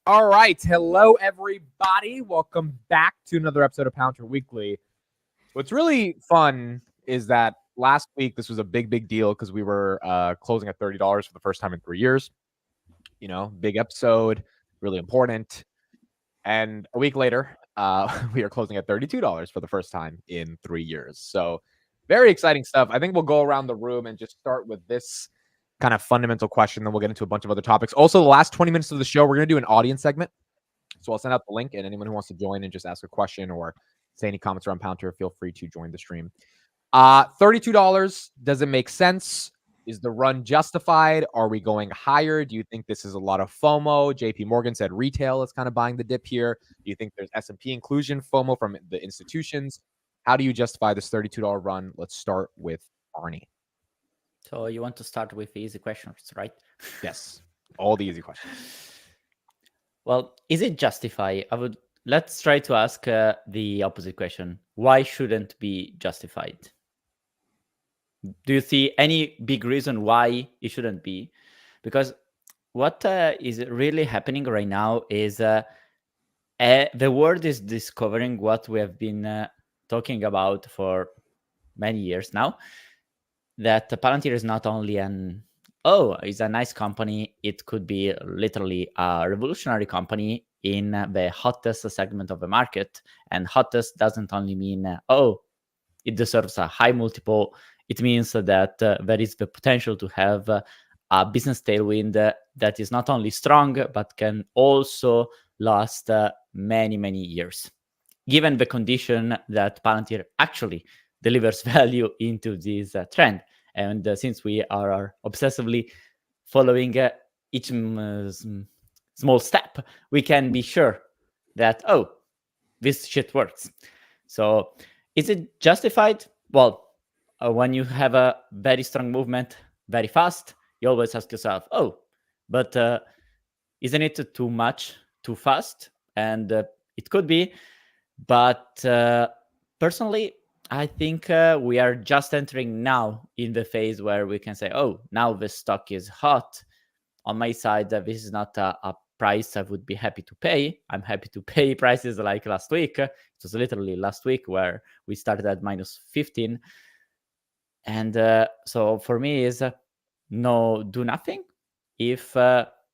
All right. Hello, everybody. Welcome back to another episode of Palantir Weekly. What's really fun is that last week, this was a big deal because we were closing at $30 for the first time in 3 years. You know, big episode, really important. And a week later, we are closing at $32 for the first time in 3 years. So very exciting stuff. I think we'll go around the room and just start with this kind of fundamental question. Then we'll get into a bunch of other topics. Also, the last 20 minutes of the show, we're going to do an audience segment. So I'll send out the link, and anyone who wants to join and just ask a question or say any comments around Palantir, feel free to join the stream. $32, does it make sense? Is the run justified? Are we going higher? Do you think this is a lot of FOMO? JP Morgan said retail is kind of buying the dip here. Do you think there's S&P inclusion, FOMO from the institutions? How do you justify this $32 run? Let's start with Arnie. So you want to start with the easy questions, right? Yes, all the easy questions. Well, is it justified? Let's try to ask the opposite question. Why shouldn't be justified? Do you see any big reason why it shouldn't be? Because what is really happening right now is the world is discovering what we have been talking about for many years now, that Palantir is not only it's a nice company, it could be literally a revolutionary company in the hottest segment of the market. And hottest doesn't only mean, it deserves a high multiple. It means that there is the potential to have a business tailwind that is not only strong, but can also last many years, given the condition that Palantir actually delivers value into this trend. And since we are obsessively following each small step, we can be sure that, this shit works. So is it justified? Well, when you have a very strong movement very fast, you always ask yourself, but isn't it too much, too fast? And it could be. But personally, I think we are just entering now in the phase where we can say, now the stock is hot. On my side, this is not a price I would be happy to pay. I'm happy to pay prices like last week. It was literally last week where we started at minus 15. And so for me is do nothing. If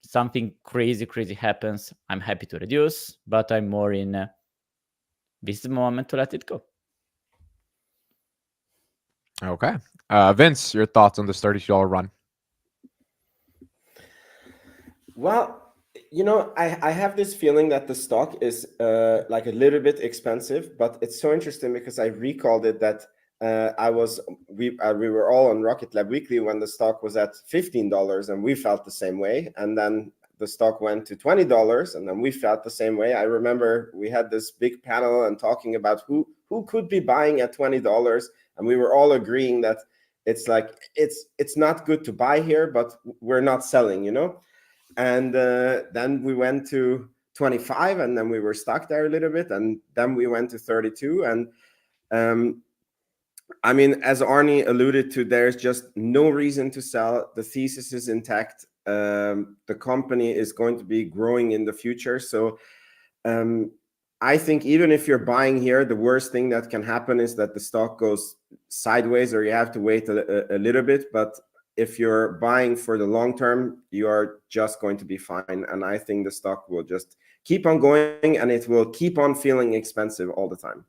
something crazy happens, I'm happy to reduce, but I'm more in this is the moment to let it go. Okay. Vince, your thoughts on this $32 run? Well, I have this feeling that the stock is like a little bit expensive, but it's so interesting because I recalled it that we were all on Rocket Lab Weekly when the stock was at $15 and we felt the same way. And then the stock went to $20 and then we felt the same way. I remember we had this big panel and talking about who could be buying at $20. And we were all agreeing that it's like, it's not good to buy here, but we're not selling, And then we went to 25 and then we were stuck there a little bit. And then we went to 32. And as Arnie alluded to, there's just no reason to sell. The thesis is intact. The company is going to be growing in the future. So I think even if you're buying here, the worst thing that can happen is that the stock goes sideways or you have to wait a little bit. But if you're buying for the long term, you are just going to be fine. And I think the stock will just keep on going and it will keep on feeling expensive all the time.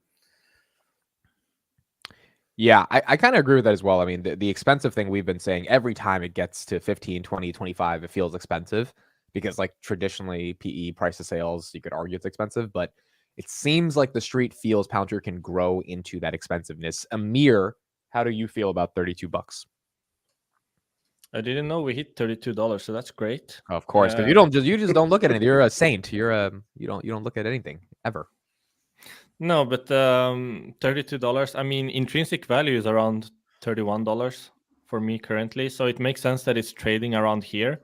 Yeah, I kind of agree with that as well. I mean, the expensive thing we've been saying every time it gets to 15, 20, 25, it feels expensive because like traditionally PE price to sales, you could argue it's expensive, but it seems like the street feels Palantir can grow into that expensiveness. Amir, how do you feel about $32? I didn't know we hit $32, so that's great. Of course, because you just don't look at it. You're a saint. You don't look at anything ever. No, but $32. I mean, intrinsic value is around $31 for me currently, so it makes sense that it's trading around here.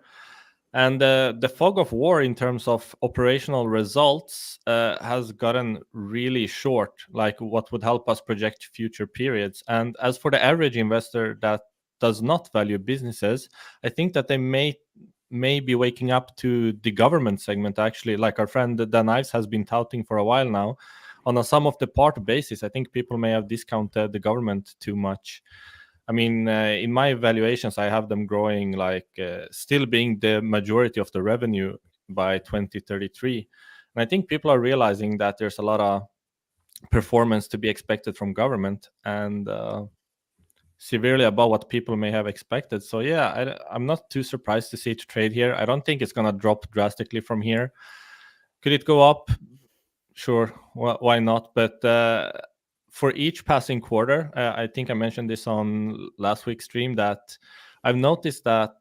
And the fog of war in terms of operational results has gotten really short, like what would help us project future periods. And as for the average investor that does not value businesses, I think that they may may be waking up to the government segment, actually, like our friend Dan Ives has been touting for a while now. On a sum of the part basis, I think people may have discounted the government too much. I mean, in my evaluations, I have them growing still being the majority of the revenue by 2033. And I think people are realizing that there's a lot of performance to be expected from government, and severely above what people may have expected. So yeah, I'm not too surprised to see it trade here. I don't think it's going to drop drastically from here. Could it go up? Sure, why not? But for each passing quarter, I think I mentioned this on last week's stream, that I've noticed that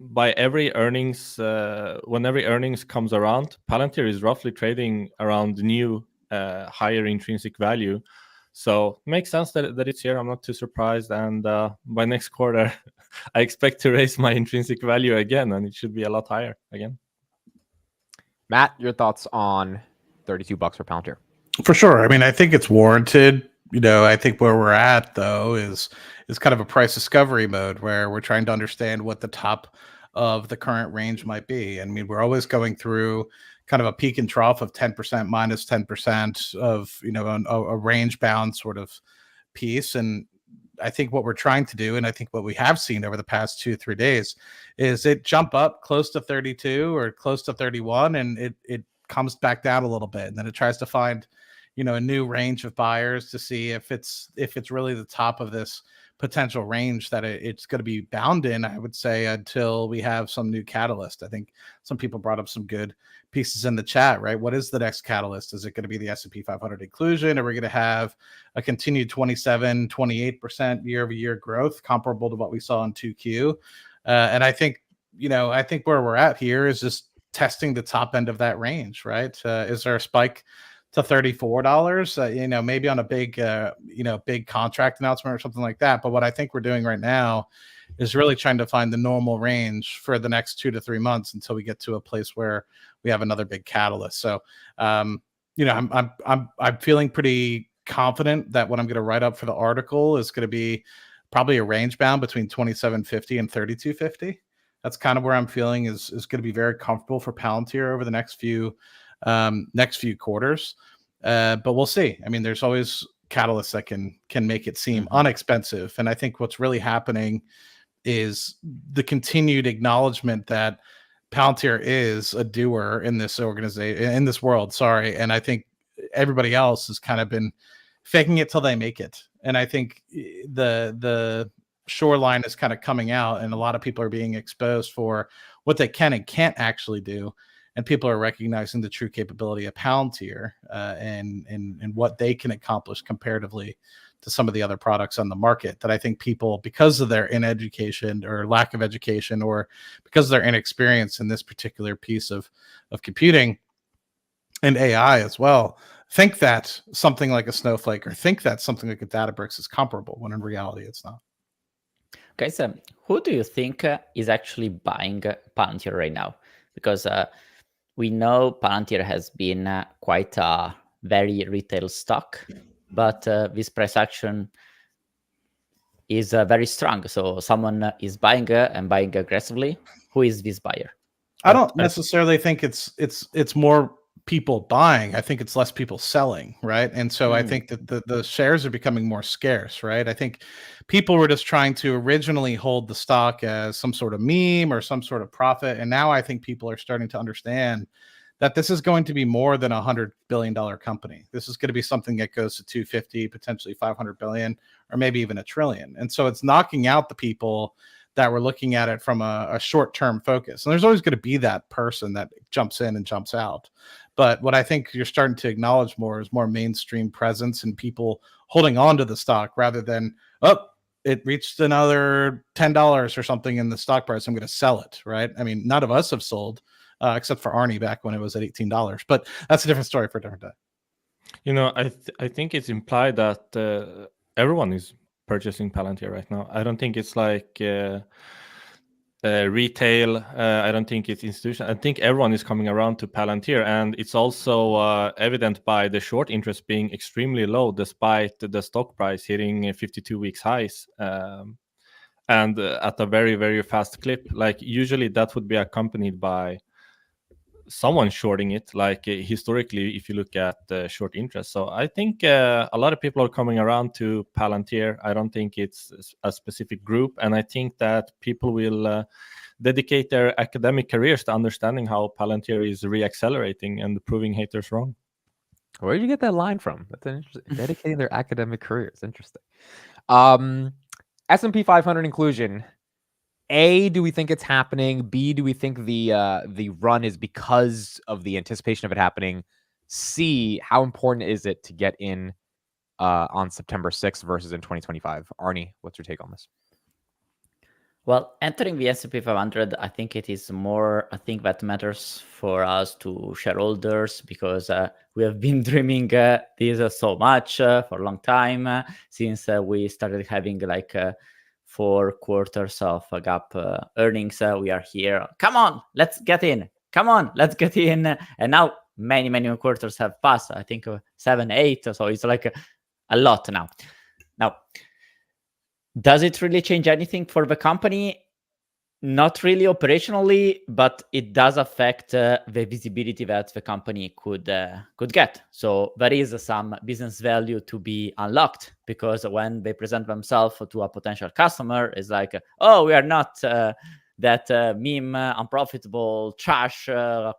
by every earnings, when every earnings comes around, Palantir is roughly trading around new higher intrinsic value. So it makes sense that it's here. I'm not too surprised. And by next quarter, I expect to raise my intrinsic value again, and it should be a lot higher again. Matt, your thoughts on $32 for Palantir? For sure. I mean, I think it's warranted. I think where we're at though is kind of a price discovery mode where we're trying to understand what the top of the current range might be. I mean, we're always going through kind of a peak and trough of 10% minus 10% of, a range bound sort of piece. And I think what we're trying to do, and I think what we have seen over the past 2-3 days, is it jump up close to 32 or close to 31, and it comes back down a little bit, and then it tries to find, a new range of buyers to see if it's really the top of this potential range that it's going to be bound in, I would say, until we have some new catalyst. I think some people brought up some good pieces in the chat, right? What is the next catalyst? Is it going to be the S&P 500 inclusion? Are we going to have a continued 27, 28% year-over-year growth comparable to what we saw in 2Q? And I think, where we're at here is just testing the top end of that range, right? Is there a spike to $34? Maybe on a big contract announcement or something like that. But what I think we're doing right now is really trying to find the normal range for the next 2 to 3 months until we get to a place where we have another big catalyst. So, I'm feeling pretty confident that what I'm going to write up for the article is going to be probably a range bound between 2750 and 3250. That's kind of where I'm feeling is going to be very comfortable for Palantir over the next few quarters. But we'll see. I mean, there's always catalysts that can make it seem inexpensive. And I think what's really happening is the continued acknowledgement that Palantir is a doer in this organization, in this world. Sorry. And I think everybody else has kind of been faking it till they make it. And I think the shoreline is kind of coming out, and a lot of people are being exposed for what they can and can't actually do. And people are recognizing the true capability of Palantir and what they can accomplish comparatively to some of the other products on the market, that I think people, because of their ineducation or lack of education, or because of their inexperience in this particular piece of computing and AI as well, think that something like a Snowflake or think that something like a Databricks is comparable, when in reality it's not. Okay, so who do you think is actually buying Palantir right now? Because we know Palantir has been quite a very retail stock, but this price action is very strong. So someone is buying and buying aggressively. Who is this buyer? I don't necessarily think it's more people buying. I think it's less people selling, right? And so I think that the shares are becoming more scarce, right? I think people were just trying to originally hold the stock as some sort of meme or some sort of profit, and now I think people are starting to understand that this is going to be more than $100 billion company. This is going to be something that goes to 250, potentially 500 billion, or maybe even $1 trillion. And so it's knocking out the people that were looking at it from a short-term focus. And there's always going to be that person that jumps in and jumps out. But what I think you're starting to acknowledge more is more mainstream presence and people holding on to the stock rather than, it reached another $10 or something in the stock price, I'm going to sell it, right? I mean, none of us have sold, except for Arnie back when it was at $18. But that's a different story for a different day. I think it's implied that everyone is purchasing Palantir right now. I don't think it's like retail. I don't think it's institutional. I think everyone is coming around to Palantir, and it's also evident by the short interest being extremely low, despite the stock price hitting 52 weeks highs. and at a very, very fast clip. Like usually that would be accompanied by someone shorting it, like historically, if you look at short interest. So I think a lot of people are coming around to Palantir. I don't think it's a specific group, and I think that people will dedicate their academic careers to understanding how Palantir is reaccelerating and proving haters wrong. Where did you get that line from? That's interesting. Dedicating their academic careers. Interesting. S&P 500 inclusion. A, do we think it's happening? B, do we think the run is because of the anticipation of it happening? C, how important is it to get in on September 6th versus in 2025? Arnie, what's your take on this? Well, entering the S&P 500, I think it is more a thing that matters for us to shareholders, because we have been dreaming this so much for a long time, since we started having like 4 quarters of gap earnings. We are here. Come on, let's get in. Come on, let's get in. And now many, many quarters have passed. I think 7, 8. So it's like a lot now. Now, does it really change anything for the company? Not really operationally, but it does affect the visibility that the company could get. So there is some business value to be unlocked, because when they present themselves to a potential customer, it's like, oh, we are not that meme, unprofitable, trash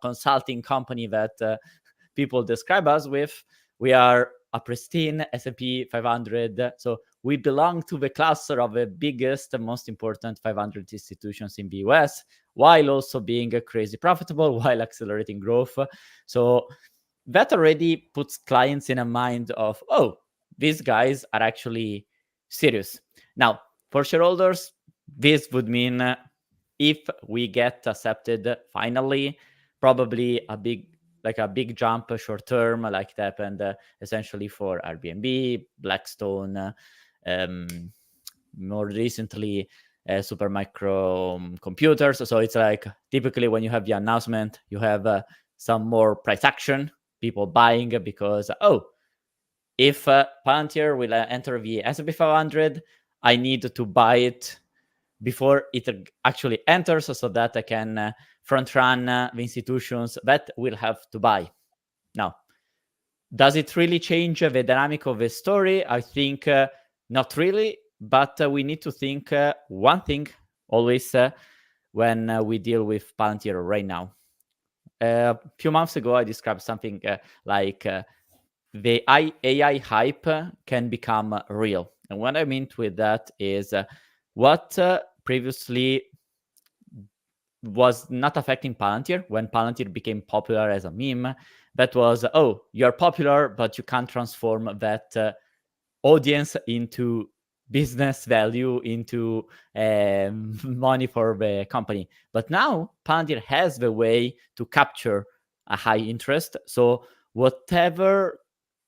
consulting company that people describe us with. We are a pristine S&P 500. So we belong to the cluster of the biggest and most important 500 institutions in the US, while also being crazy profitable, while accelerating growth. So that already puts clients in a mind of, oh, these guys are actually serious. Now, for shareholders, this would mean if we get accepted finally, probably a big jump short term, like it happened essentially for Airbnb, Blackstone, more recently Supermicro computers. So it's like typically when you have the announcement, you have some more price action, people buying because, oh, if Palantir will enter the S&P 500, I need to buy it before it actually enters, so that I can front run the institutions that will have to buy. Now, does it really change the dynamic of the story? I think not really, but we need to think one thing always when we deal with Palantir right now. A few months ago, I described something like the AI hype can become real. And what I mean with that is what previously was not affecting Palantir, when Palantir became popular as a meme, that was, oh, you're popular, but you can't transform that audience into business value, into money for the company. But now Palantir has the way to capture a high interest. So whatever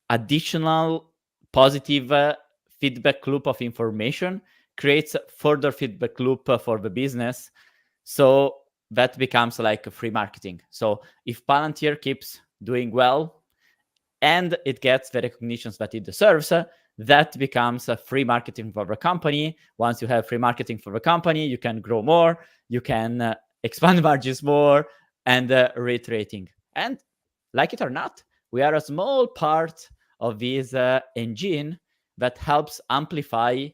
additional positive feedback loop of information creates further feedback loop for the business. So that becomes like a free marketing. So if Palantir keeps doing well and it gets the recognitions that it deserves, that becomes a free marketing for the company. Once you have free marketing for the company, you can grow more, you can expand margins more, and reiterating. And like it or not, we are a small part of this engine that helps amplify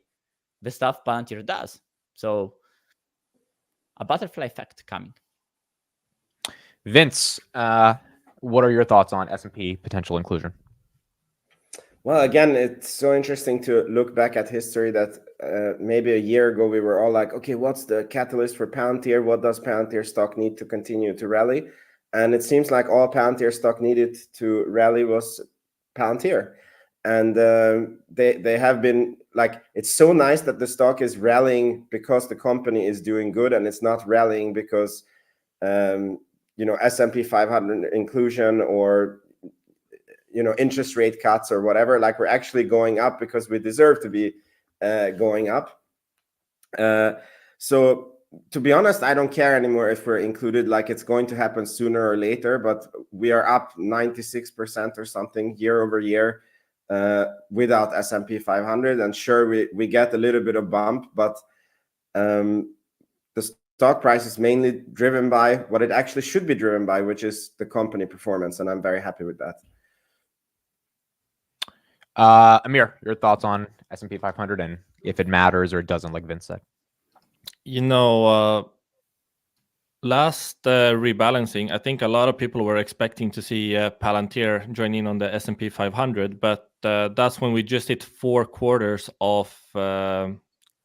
the stuff Palantir does. So a butterfly effect coming. Vince, what are your thoughts on S&P potential inclusion? Well, again, it's so interesting to look back at history that maybe a year ago we were all like, okay, what's the catalyst for Palantir? What does Palantir stock need to continue to rally? And it seems like all Palantir stock needed to rally was Palantir. And they have been like, it's so nice that the stock is rallying because the company is doing good, and it's not rallying because S&P 500 inclusion or interest rate cuts or whatever. Like, we're actually going up because we deserve to be going up. So to be honest, I don't care anymore if we're included. Like, it's going to happen sooner or later, but we are up 96% or something year over year without S&P 500. And sure, we get a little bit of bump, but the stock price is mainly driven by what it actually should be driven by, which is the company performance, and I'm very happy with that. Amir, your thoughts on S&P 500 and if it matters or it doesn't, like Vince said? Last rebalancing, I think a lot of people were expecting to see Palantir join in on the S&P 500, but that's when we just hit 4 quarters of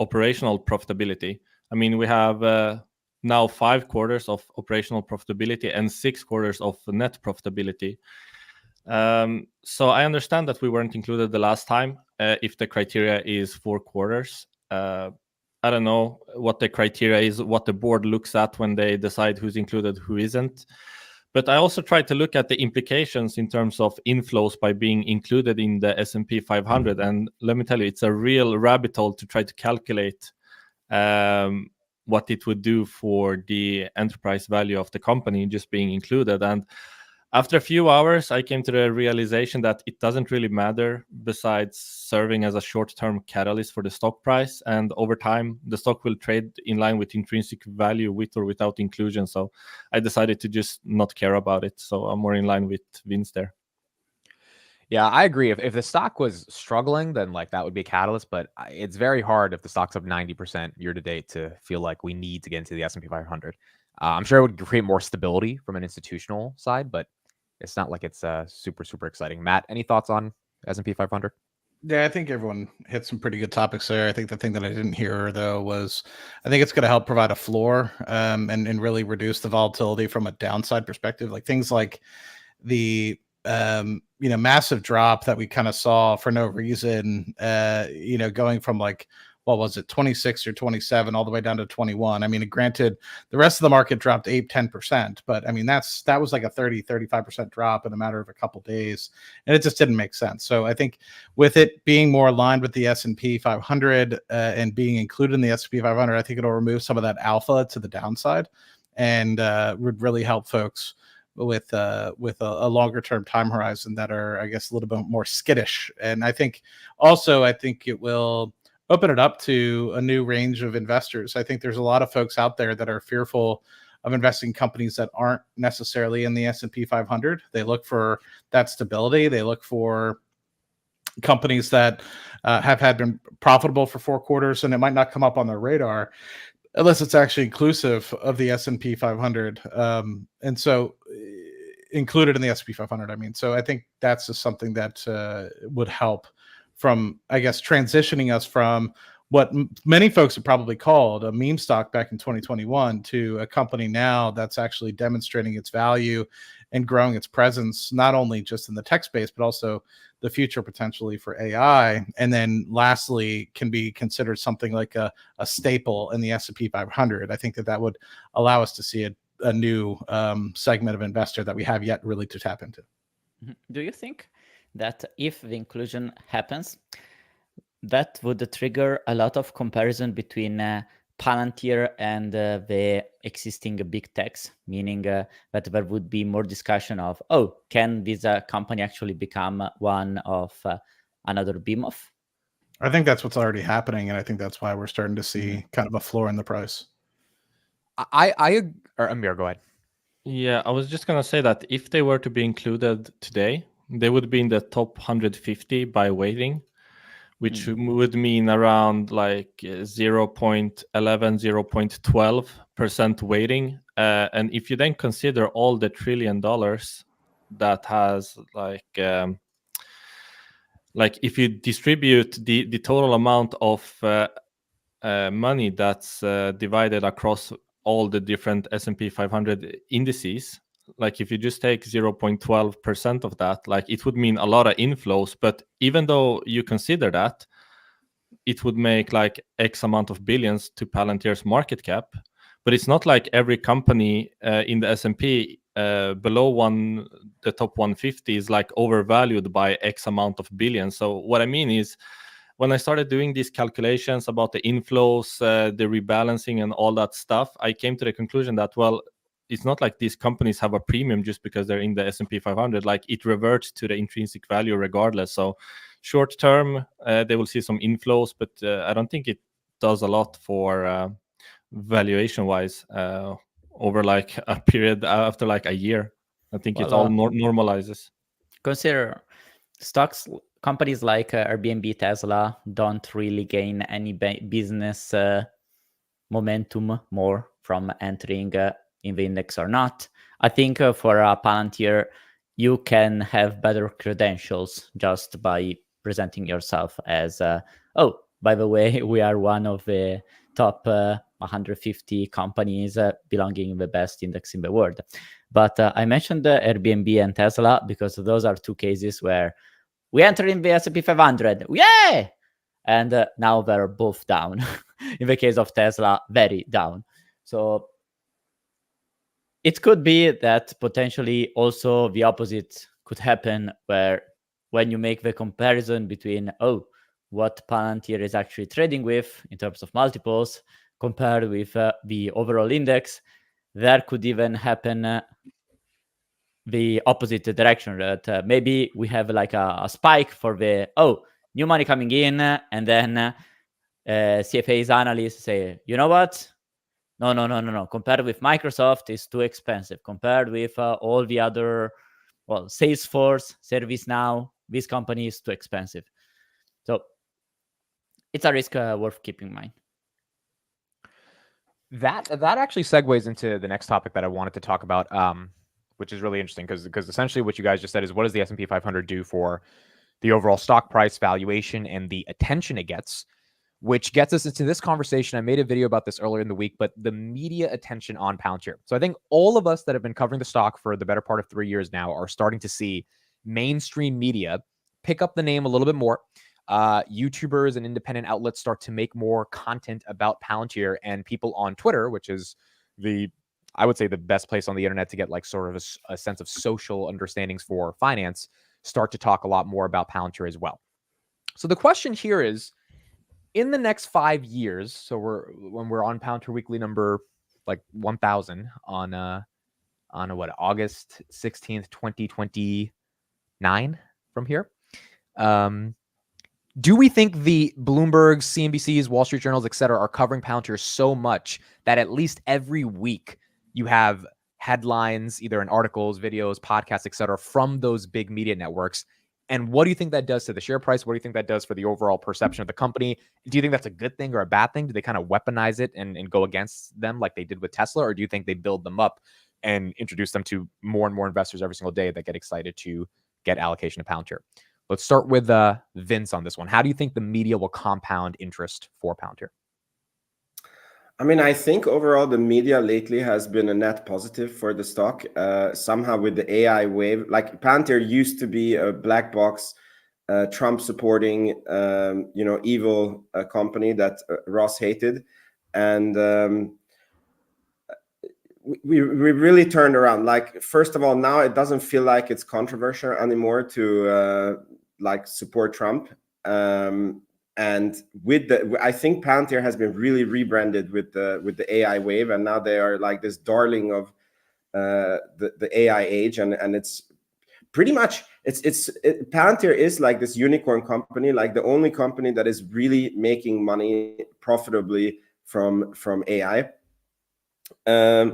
operational profitability. I mean, we have now 5 quarters of operational profitability and 6 quarters of net profitability. So I understand that we weren't included the last time if the criteria is 4 quarters. I don't know what the criteria is, what the board looks at when they decide who's included, who isn't. But I also try to look at the implications in terms of inflows by being included in the S&P 500. And let me tell you, it's a real rabbit hole to try to calculate what it would do for the enterprise value of the company just being included. And after a few hours, I came to the realization that it doesn't really matter besides serving as a short-term catalyst for the stock price. And over time, the stock will trade in line with intrinsic value with or without inclusion. So I decided to just not care about it. So I'm more in line with Vince there. Yeah, I agree. If the stock was struggling, then like that would be a catalyst. But it's very hard if the stock's up 90% year to date to feel like we need to get into the S&P 500. I'm sure it would create more stability from an institutional side, but it's not like it's super, super exciting. Matt, any thoughts on S&P 500? Yeah, I think everyone hit some pretty good topics there. I think the thing that I didn't hear, though, was I think it's going to help provide a floor and really reduce the volatility from a downside perspective. Like things like the massive drop that we kind of saw for no reason, going from like, what was it, 26 or 27 all the way down to 21. I mean, granted, the rest of the market dropped 8-10%, but I mean, that was like a 35% drop in a matter of a couple days, and it just didn't make sense. So I think with it being more aligned with the S&P 500 and being included in the S&P 500, I think it'll remove some of that alpha to the downside and would really help folks with a longer term time horizon that are, I guess, a little bit more skittish. And I think it will open it up to a new range of investors. I think there's a lot of folks out there that are fearful of investing in companies that aren't necessarily in the S&P 500. They look for that stability. They look for companies that have been profitable for 4 quarters, and it might not come up on their radar unless it's actually inclusive of the S&P 500. And so included in the S&P 500, I mean. So I think that's just something that would help from, I guess, transitioning us from what many folks have probably called a meme stock back in 2021 to a company now that's actually demonstrating its value and growing its presence, not only just in the tech space, but also the future potentially for AI. And then lastly, can be considered something like a staple in the S&P 500. I think that would allow us to see a new segment of investor that we have yet really to tap into. Do you think that if the inclusion happens, that would trigger a lot of comparison between Palantir and the existing big techs, meaning that there would be more discussion of, can this company actually become one of another behemoth? I think that's what's already happening, and I think that's why we're starting to see kind of a floor in the price. Amir, go ahead. Yeah, I was just going to say that if they were to be included today, they would be in the top 150 by weighting, which would mean around like 0.11, 0.12% weighting. And if you then consider all the $1 trillion that has like if you distribute the total amount of money that's divided across all the different S&P 500 indices, like if you just take 0.12% of that, like it would mean a lot of inflows. But even though you consider that, it would make like X amount of billions to Palantir's market cap. But it's not like every company in the S&P below the top 150 is like overvalued by X amount of billions. So what I mean is, when I started doing these calculations about the inflows, the rebalancing and all that stuff, I came to the conclusion that, well, it's not like these companies have a premium just because they're in the S&P 500. Like it reverts to the intrinsic value regardless. So short term, they will see some inflows, but I don't think it does a lot for valuation wise over like a period after like a year. I think it all normalizes. Consider companies like Airbnb, Tesla don't really gain any business momentum more from entering in the index or not. I think for Palantir, you can have better credentials just by presenting yourself as, oh, by the way, we are one of the top 150 companies belonging in the best index in the world. But I mentioned Airbnb and Tesla because those are two cases where we entered in the S&P 500. Yeah! And now they're both down. In the case of Tesla, very down. So it could be that potentially also the opposite could happen, where when you make the comparison between, what Palantir is actually trading with in terms of multiples compared with the overall index, there could even happen the opposite direction, that maybe we have like a spike for the, new money coming in, and then CFA's analysts say, you know what? No. Compared with Microsoft, it's too expensive. Compared with all the other, Salesforce, ServiceNow, this company is too expensive. So it's a risk worth keeping in mind. That actually segues into the next topic that I wanted to talk about, which is really interesting because essentially what you guys just said is, what does the S&P 500 do for the overall stock price valuation and the attention it gets? Which gets us into this conversation. I made a video about this earlier in the week, but the media attention on Palantir. So I think all of us that have been covering the stock for the better part of 3 years now are starting to see mainstream media pick up the name a little bit more. YouTubers and independent outlets start to make more content about Palantir, and people on Twitter, which is I would say the best place on the internet to get like sort of a sense of social understandings for finance, start to talk a lot more about Palantir as well. So the question here is, in the next 5 years, so when we're on Palantir Weekly number like 1000 on August 16th, 2029 from here, do we think the Bloomberg's, CNBC's, Wall Street Journals, etc., are covering Palantir so much that at least every week you have headlines, either in articles, videos, podcasts, etc., from those big media networks? And what do you think that does to the share price? What do you think that does for the overall perception of the company? Do you think that's a good thing or a bad thing? Do they kind of weaponize it and go against them like they did with Tesla? Or do you think they build them up and introduce them to more and more investors every single day that get excited to get allocation to Palantir? Let's start with Vince on this one. How do you think the media will compound interest for Palantir? I mean, I think overall the media lately has been a net positive for the stock. Somehow with the AI wave, like Palantir used to be a black box, Trump supporting, evil company that Ross hated, and we really turned around. Like, first of all, now it doesn't feel like it's controversial anymore to like support Trump. And I think Palantir has been really rebranded with the AI wave, and now they are like this darling of the AI age, and it's pretty much Palantir is like this unicorn company, like the only company that is really making money profitably from AI. I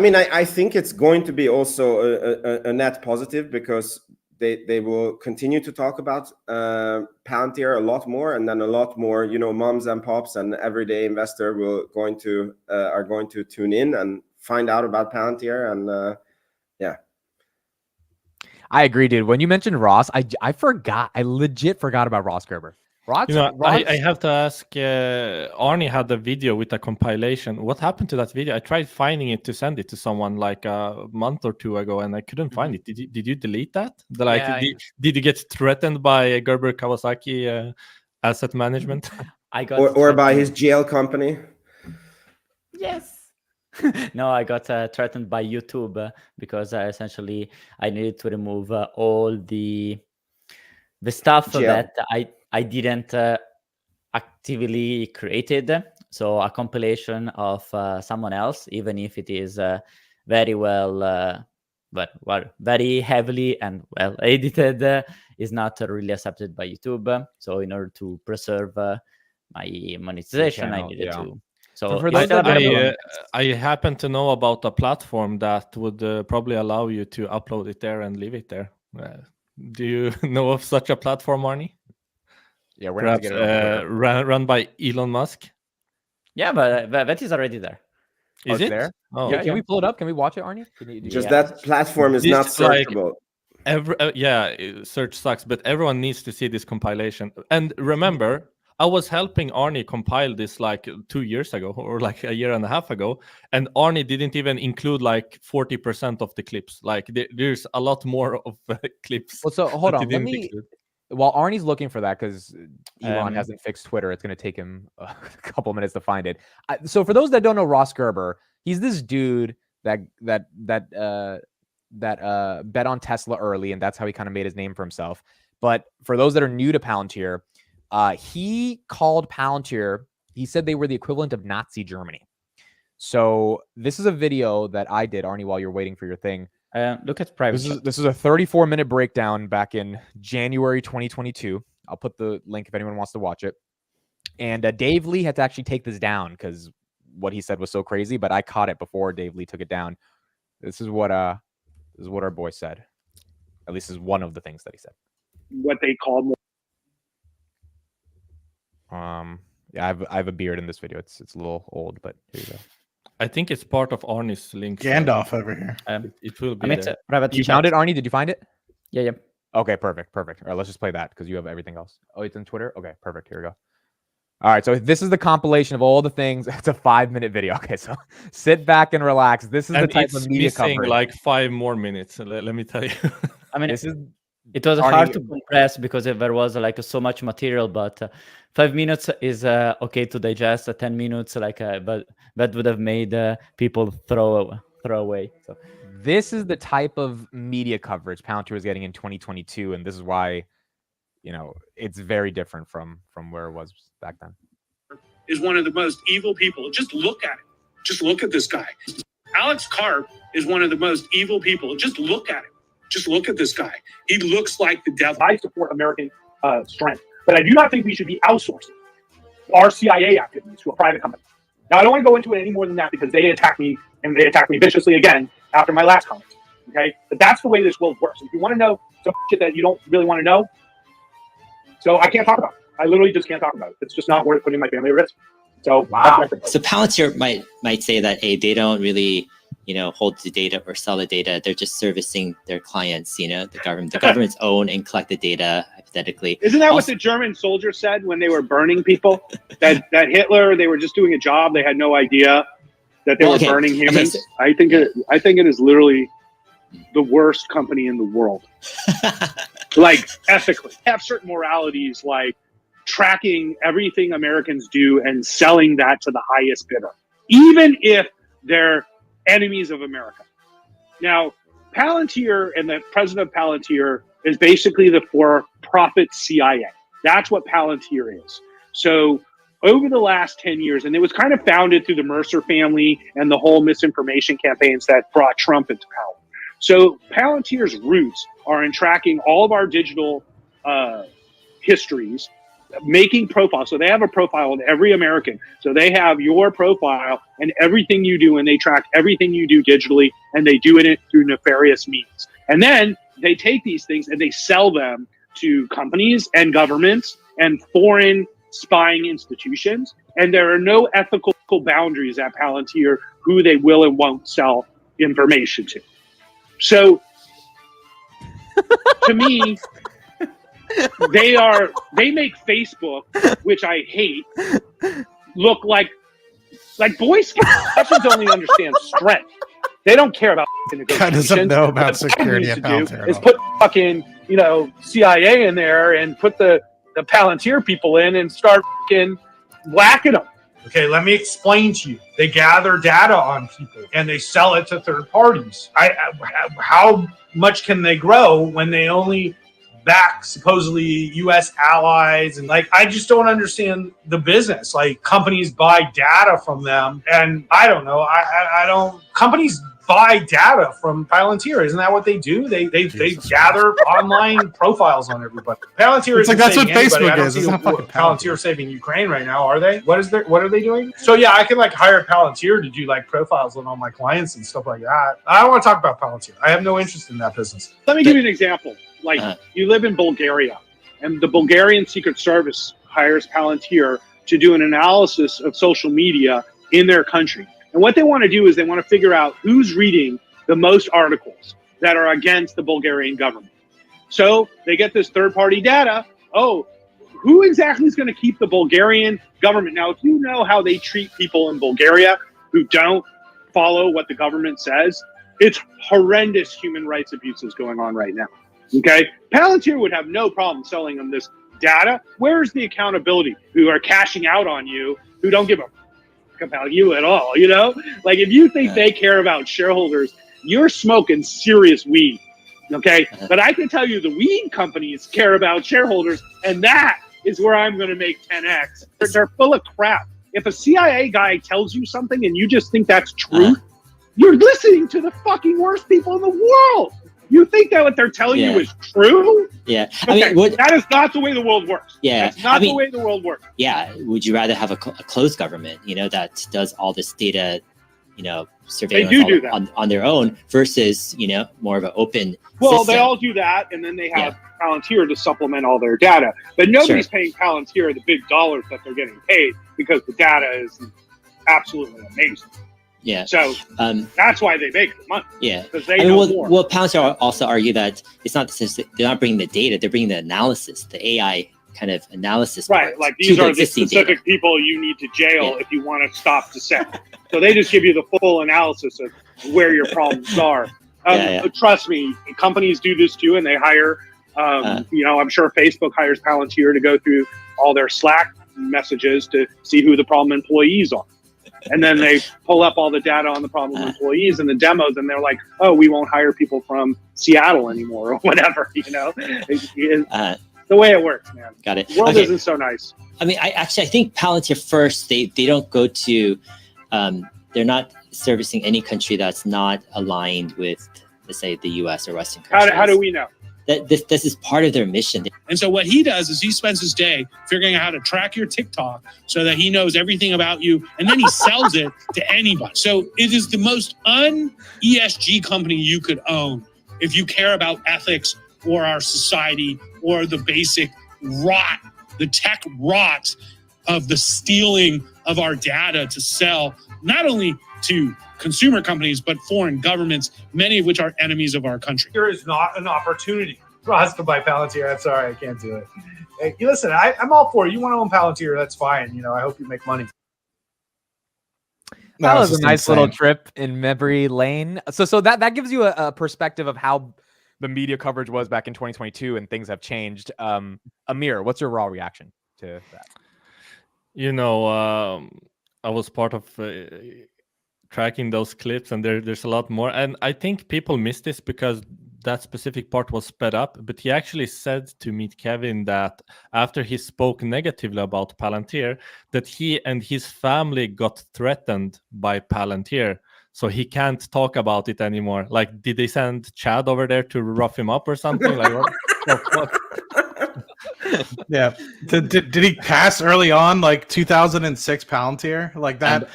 mean, I think it's going to be also a net positive, because they will continue to talk about Palantir a lot more, and then a lot more, moms and pops and everyday investor are going to tune in and find out about Palantir, and yeah. I agree, dude. When you mentioned Ross, I forgot. I legit forgot about Ross Gerber. Ross, I have to ask. Arnie had a video with a compilation. What happened to that video? I tried finding it to send it to someone like a month or two ago, and I couldn't find it. Did you delete that? Did you get threatened by Gerber Kawasaki Asset Management? I got or by his jail company. Yes. No, I got threatened by YouTube because essentially I needed to remove all the stuff that I didn't actively created. So a compilation of someone else, even if it is very well well, very heavily and well edited, is not really accepted by YouTube. So in order to preserve my monetization, I channel, needed yeah. to. So For it's those still a that bit don't of a- know- I happen to know about a platform that would probably allow you to upload it there and leave it there. Do you know of such a platform, Arnie? Yeah, we're gonna have Perhaps to get it on Twitter. run by Elon Musk? Yeah, but that is already there. Oh, Is it's it? there? Oh, Yeah, can we pull it up? Can we watch it, Arnie? Can you, do you Just have that platform is This not is like- searchable. Search sucks, but everyone needs to see this compilation. And remember, I was helping Arnie compile this like 2 years ago or like a year and a half ago, and Arnie didn't even include like 40% of the clips. Like there's a lot more of clips. Well, so hold that he on. Let didn't me. include. While Arnie's looking for that, because Elon Um, hasn't fixed Twitter, it's going to take him a couple minutes to find it. So for those that don't know Ross Gerber, he's this dude that bet on Tesla early, and that's how he kind of made his name for himself. But for those that are new to Palantir, he called Palantir. He said they were the equivalent of Nazi Germany. So this is a video that I did, Arnie, while you're waiting for your thing. Look at private. This is a 34-minute breakdown back in January 2022. I'll put the link if anyone wants to watch it. And Dave Lee had to actually take this down because what he said was so crazy. But I caught it before Dave Lee took it down. This is what our boy said. At least is one of the things that he said. What they call Yeah, I have a beard in this video. It's a little old, but here you go. I think it's part of Arnie's link. Gandalf over here. It will I be mean, it's there. a private You chat. found it, Arnie? Did you find it? Yeah, yeah. Okay, perfect. All right, let's just play that because you have everything else. Oh, it's on Twitter? Okay, perfect. Here we go. All right, so this is the compilation of all the things. It's a 5-minute video. Okay, so sit back and relax. This is And the type it's of media missing coverage. like 5 more minutes. Let me tell you. I mean, This is it was Arnie- hard to compress because there was like so much material, but 5 minutes is okay to digest. 10 minutes, but that would have made people throw away. So this is the type of media coverage Palantir was getting in 2022, and this is why, it's very different from where it was back then. is one of the most evil people. Just look at it. Just look at this guy. Alex Karp is one of the most evil people. Just look at him. Just look at this guy. He looks like the devil. I support American strength, but I do not think we should be outsourcing our CIA activities to a private company. Now, I don't want to go into it any more than that because they attacked me, and they attacked me viciously again after my last comment. Okay, but that's the way this world works. If you want to know some shit that you don't really want to know, so I can't talk about it. I literally just can't talk about it. It's just not worth putting my family at risk. So Wow. that's my thing. So Palantir might say that, hey, they don't really, hold the data or sell the data. They're just servicing their clients, the government's own and collect the data, hypothetically. Isn't that what Also- the German soldiers said when they were burning people? that Hitler, they were just doing a job. They had no idea that they Well, were okay. burning Okay, humans. so- I think it is literally the worst company in the world. Like ethically, have certain moralities like tracking everything Americans do and selling that to the highest bidder, even if they're enemies of America. Now, Palantir and the president of Palantir is basically the for-profit CIA. That's what Palantir is. So over the last 10 years, and it was kind of founded through the Mercer family and the whole misinformation campaigns that brought Trump into power. So Palantir's roots are in tracking all of our digital histories, making profiles. So they have a profile of every American. So they have your profile and everything you do, and they track everything you do digitally, and they do it through nefarious means. And then they take these things and they sell them to companies and governments and foreign spying institutions. And there are no ethical boundaries at Palantir who they will and won't sell information to. So to me, they make Facebook, which I hate, look like Boy Scouts. Russians only understand strength. They don't care about Guy negotiations. doesn't know What about the Biden security needs at to do Palantir at is all. put fucking CIA in there and put the Palantir people in and start fucking whacking them. Okay, let me explain to you. They gather data on people and they sell it to third parties. How much can they grow when they only back supposedly U.S. allies, and like I just don't understand the business. Like companies buy data from them, and I don't know. I don't. Companies buy data from Palantir. Isn't that what they do? They gather online profiles on everybody. Palantir It's like isn't that's what saving anybody. I Facebook don't is. see It's not fucking Palantir saving Ukraine right now, are they? What are they doing? So yeah, I can like hire Palantir to do like profiles on all my clients and stuff like that. I don't want to talk about Palantir. I have no interest in that business. Let me give you an example. Like you live in Bulgaria, and the Bulgarian Secret Service hires Palantir to do an analysis of social media in their country. And what they want to do is they want to figure out who's reading the most articles that are against the Bulgarian government. So they get this third-party data. Oh, who exactly is going to keep the Bulgarian government? Now, if you know how they treat people in Bulgaria who don't follow what the government says, it's horrendous human rights abuses going on right now. Okay? Palantir would have no problem selling them this data. Where's the accountability? Who are cashing out on you, who don't give a about you at all, you know? Like if you think they care about shareholders, you're smoking serious weed, okay? But I can tell you the weed companies care about shareholders, and that is where I'm going to make 10x. They're full of crap. If a CIA guy tells you something and you just think that's true, you're listening to the fucking worst people in the world. You think that what they're telling you is true? Yeah. Okay, that is not the way the world works. Yeah. That's not the way the world works. Yeah. Would you rather have a closed government, that does all this data, surveillance do that. on their own versus, more of an open Well, system? they all do that, and then they have Palantir to supplement all their data. But nobody's paying Palantir the big dollars that they're getting paid because the data is absolutely amazing. Yeah. So that's why they make the money. Yeah. Because they know more. Well, Palantir also argue that it's not they're not bringing the data; they're bringing the analysis, the AI kind of analysis. Right. Like these are the specific people you need to jail if you want to stop dissent. So they just give you the full analysis of where your problems are. Trust me, companies do this too, and they hire. I'm sure Facebook hires Palantir to go through all their Slack messages to see who the problem employees are. And then they pull up all the data on the problem employees and the demos, and they're like, "Oh, we won't hire people from Seattle anymore," or whatever. The way it works, man. Got it. The world isn't so nice. I mean, I think Palantir first. They don't go to. They're not servicing any country that's not aligned with, let's say, the U.S. or Western countries. How do we know? This is part of their mission. And so what he does is he spends his day figuring out how to track your TikTok so that he knows everything about you, and then he sells it to anybody. So it is the most un-ESG company you could own if you care about ethics or our society or the basic rot, the tech rot of the stealing of our data to sell not only to consumer companies, but foreign governments, many of which are enemies of our country. There is not an opportunity for us to buy Palantir. I'm sorry, I can't do it. Hey, listen, I'm all for it. You want to own Palantir, that's fine. I hope you make money. That was a nice little trip in memory lane. So that gives you a perspective of how the media coverage was back in 2022, and things have changed. Amir, what's your raw reaction to that? I was part of tracking those clips, and there's a lot more. And I think people miss this because that specific part was sped up. But he actually said to Meet Kevin that after he spoke negatively about Palantir, that he and his family got threatened by Palantir. So he can't talk about it anymore. Like, did they send Chad over there to rough him up or something? Like, what? Yeah. Did he pass early on, like 2006 Palantir? Like that?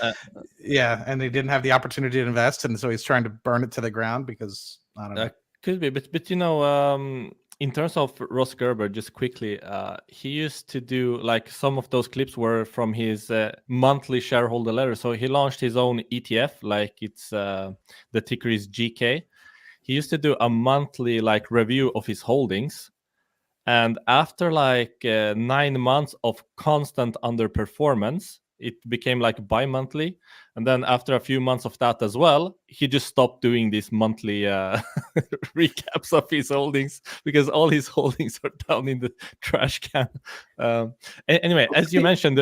Yeah. And they didn't have the opportunity to invest. And so he's trying to burn it to the ground because, I don't know. Could be. But in terms of Ross Gerber, just quickly, he used to do, like, some of those clips were from his monthly shareholder letter. So he launched his own ETF, like it's the ticker is GK. He used to do a monthly, like, review of his holdings. And after 9 months of constant underperformance, it became like bi-monthly. And then after a few months of that as well, he just stopped doing these monthly recaps of his holdings because all his holdings are down in the trash can. Anyway, as you mentioned,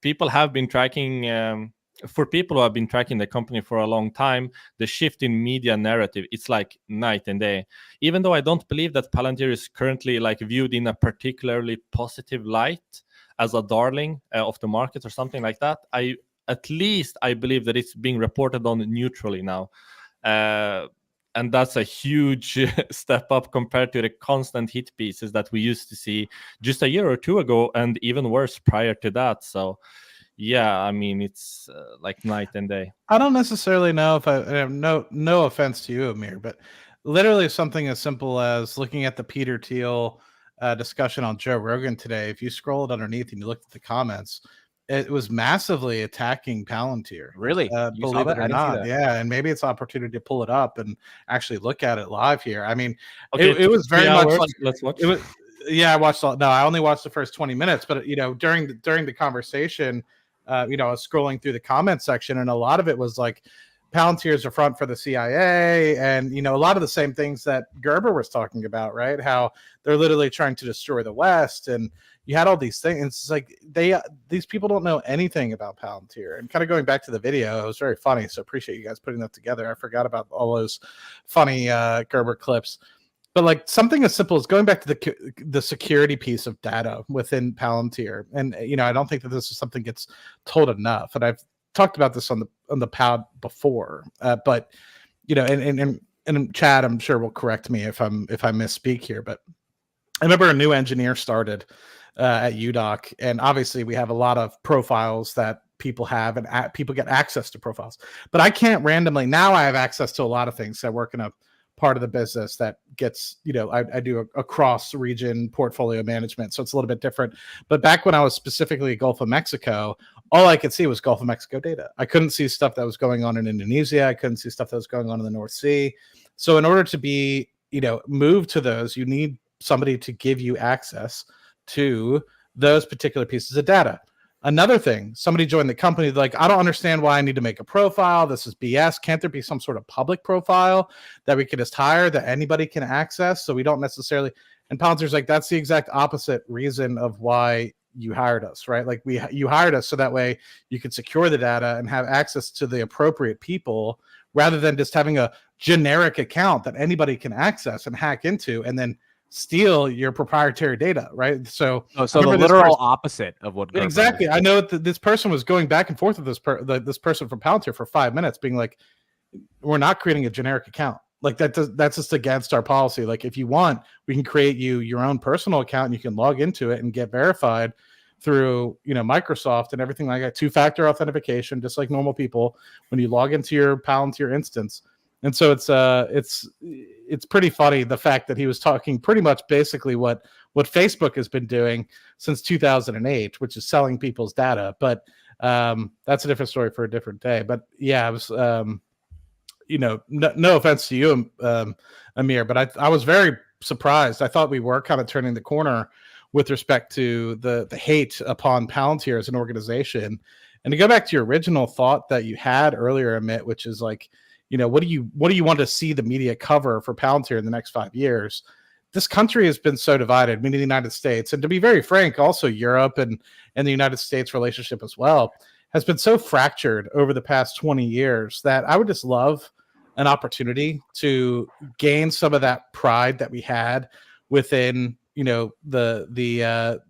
people have been tracking for people who have been tracking the company for a long time, the shift in media narrative, it's like night and day. Even though I don't believe that Palantir is currently like viewed in a particularly positive light as a darling of the market or something like that, I believe that it's being reported on neutrally now. And that's a huge step up compared to the constant hit pieces that we used to see just a year or two ago, and even worse prior to that. So yeah, I mean, it's like night and day. I don't necessarily know if no offense to you, Amir, but literally something as simple as looking at the Peter Thiel discussion on Joe Rogan today. If you scrolled underneath and you looked at the comments, it was massively attacking Palantir. Really? You saw Believe that? it I or didn't see not. that. Yeah, and maybe it's an opportunity to pull it up and actually look at it live here. I mean, Okay, it was very much like let's watch. it was. Yeah, I watched all. No, I only watched the first 20 minutes, but during the conversation, I was scrolling through the comment section, and a lot of it was like Palantir's a front for the CIA, and a lot of the same things that Gerber was talking about, right? How they're literally trying to destroy the West, and you had all these things. It's like these people don't know anything about Palantir. And kind of going back to the video, it was very funny. So appreciate you guys putting that together. I forgot about all those funny Gerber clips. But like something as simple as going back to the security piece of data within Palantir, and I don't think that this is something gets told enough. And I've talked about this on the pod before, but and Chad, I'm sure will correct me if I misspeak here. But I remember a new engineer started at UDoc, and obviously we have a lot of profiles that people have, and people get access to profiles. But I can't randomly now. I have access to a lot of things. I work in a part of the business that gets, I do a cross region portfolio management. So it's a little bit different. But back when I was specifically Gulf of Mexico, all I could see was Gulf of Mexico data. I couldn't see stuff that was going on in Indonesia. I couldn't see stuff that was going on in the North Sea. So in order to be, moved to those, you need somebody to give you access to those particular pieces of data. Another thing, somebody joined the company, like, I don't understand why I need to make a profile. This is BS. Can't there be some sort of public profile that we could just hire that anybody can access? So we don't necessarily, and Palantir's like, that's the exact opposite reason of why you hired us, right? Like you hired us so that way you could secure the data and have access to the appropriate people rather than just having a generic account that anybody can access and hack into and then steal your proprietary data, right? So the literal opposite of what Gerber exactly. I know that this person was going back and forth with this person from Palantir for 5 minutes, being like, "We're not creating a generic account. Like that's just against our policy. Like if you want, we can create you your own personal account, and you can log into it and get verified through Microsoft and everything like that, 2-factor authentication, just like normal people when you log into your Palantir instance." And so it's pretty funny the fact that he was talking pretty much basically what Facebook has been doing since 2008, which is selling people's data. But that's a different story for a different day. But yeah, I was no offense to you, Amir, but I was very surprised. I thought we were kind of turning the corner with respect to the hate upon Palantir as an organization. And to go back to your original thought that you had earlier, Amit, which is like, what do you want to see the media cover for Palantir in the next 5 years? This country has been so divided, meaning the United States, and to be very frank, also Europe and the United States relationship as well, has been so fractured over the past 20 years that I would just love an opportunity to gain some of that pride that we had within, the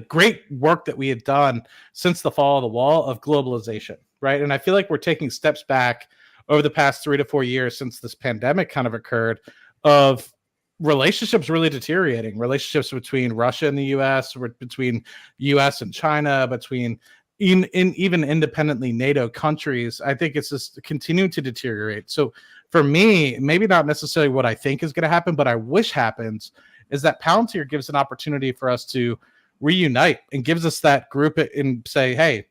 great work that we had done since the fall of the wall of globalization, right? And I feel like we're taking steps back over the past 3 to 4 years since this pandemic kind of occurred, of relationships really deteriorating, relationships between Russia and the US, between US and China, between even independently NATO countries. I think it's just continuing to deteriorate. So for me, maybe not necessarily what I think is going to happen, but I wish happens, is that Palantir gives an opportunity for us to reunite and gives us that group and say, hey,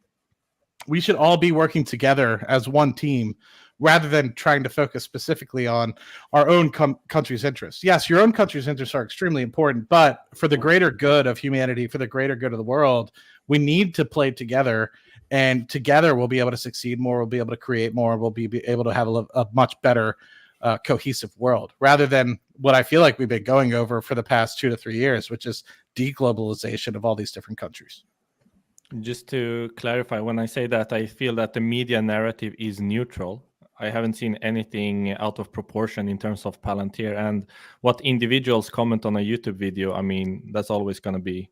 we should all be working together as one team rather than trying to focus specifically on our own country's interests. Yes, your own country's interests are extremely important, but for the greater good of humanity, for the greater good of the world, we need to play together, and together we'll be able to succeed more, we'll be able to create more, we'll be able to have a much better cohesive world, rather than what I feel like we've been going over for the past 2 to 3 years, which is deglobalization of all these different countries. Just to clarify, when I say that, I feel that the media narrative is neutral. I haven't seen anything out of proportion in terms of Palantir, and what individuals comment on a YouTube video. I mean, that's always going to be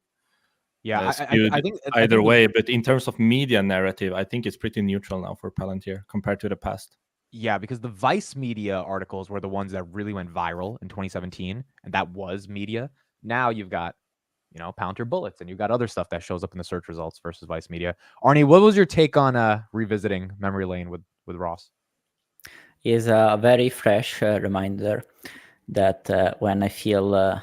skewed I think either way. But in terms of media narrative, I think it's pretty neutral now for Palantir compared to the past. Yeah, because the Vice media articles were the ones that really went viral in 2017, and that was media. Now you've got, Palantir Bullets, and you've got other stuff that shows up in the search results versus Vice media. Arnie, what was your take on revisiting memory lane with Ross? Is a very fresh reminder that when I feel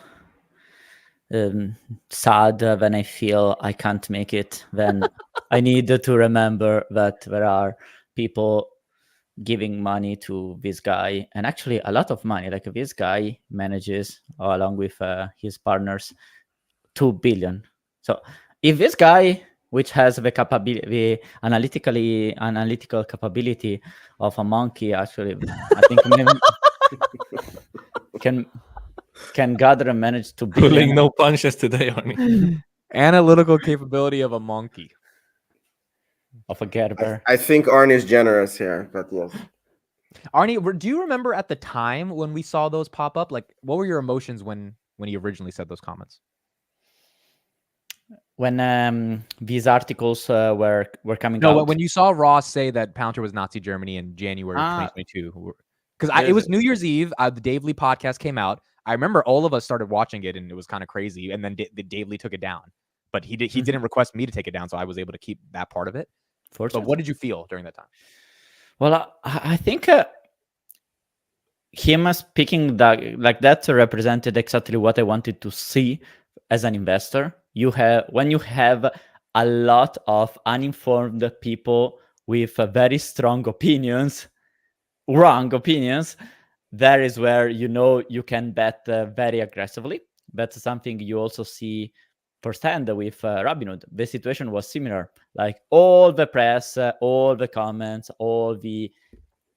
sad, when I feel I can't make it, then I need to remember that there are people giving money to this guy, and actually a lot of money. Like this guy manages, along with his partners, 2 billion. So if this guy, which has the capability, the analytical capability of a monkey, actually, I think can gather and manage to pulling no punches today, Arnie. Analytical capability of a monkey. Of a Gerber. I think Arnie's generous here, but yes. Arnie, do you remember at the time when we saw those pop up? Like, what were your emotions when he originally said those comments? When these articles were coming out? No, when you saw Ross say that Palantir was Nazi Germany in January 2022. Because it was New Year's Eve. The Dave Lee podcast came out. I remember all of us started watching it, and it was kind of crazy. And then Dave Lee took it down. But he didn't request me to take it down, so I was able to keep that part of it. But what did you feel during that time? Well, I think him speaking that represented exactly what I wanted to see as an investor. When you have a lot of uninformed people with very strong opinions, wrong opinions, that is where you can bet very aggressively. That's something you also see firsthand with Robinhood. The situation was similar. Like all the press, all the comments, all the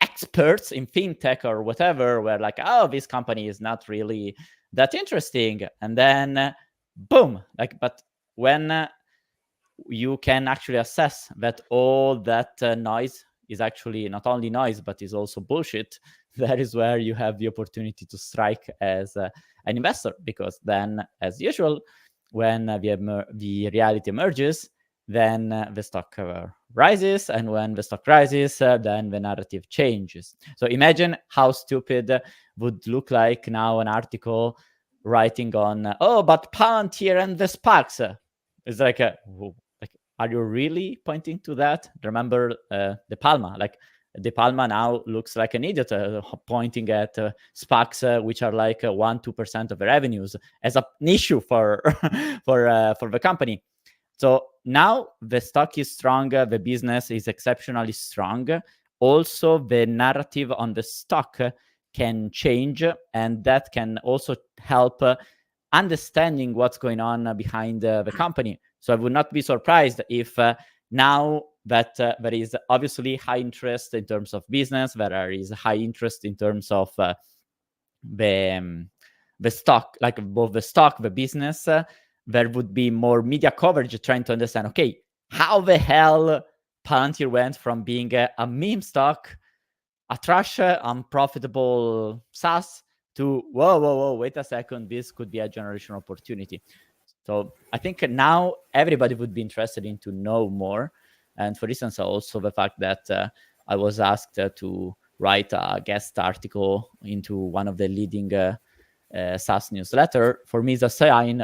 experts in fintech or whatever were like, "Oh, this company is not really that interesting." And then, boom! But when you can actually assess that all that noise is actually not only noise, but is also bullshit, that is where you have the opportunity to strike as an investor. Because then, as usual, when the reality emerges, then the stock rises, and when the stock rises, then the narrative changes. So imagine how stupid would look like now an article writing on, but Palantir and the SPACs. It's like, are you really pointing to that? Remember De Palma? Like De Palma now looks like an idiot pointing at SPACs, which are like 1-2% of the revenues, as an issue for the company. So now the stock is strong, the business is exceptionally strong. Also, the narrative on the stock can change, and that can also help understanding what's going on behind the company. So I would not be surprised if now that there is obviously high interest in terms of business, there is high interest in terms of the stock, like both the stock, the business, there would be more media coverage trying to understand, okay, how the hell Palantir went from being a meme stock, a trash, unprofitable SaaS, to whoa, wait a second, this could be a generational opportunity. So I think now everybody would be interested in to know more. And for instance, also the fact that I was asked to write a guest article into one of the leading SaaS newsletter, for me is a sign,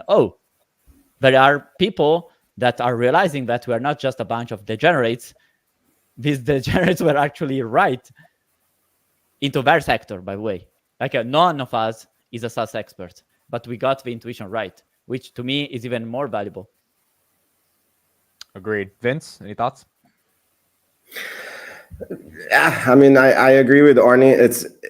there are people that are realizing that we are not just a bunch of degenerates. These degenerates were actually right into their sector, by the way. Like none of us is a SaaS expert, but we got the intuition right, which to me is even more valuable. Agreed. Vince, any thoughts? Yeah, I mean, I agree with Arnie.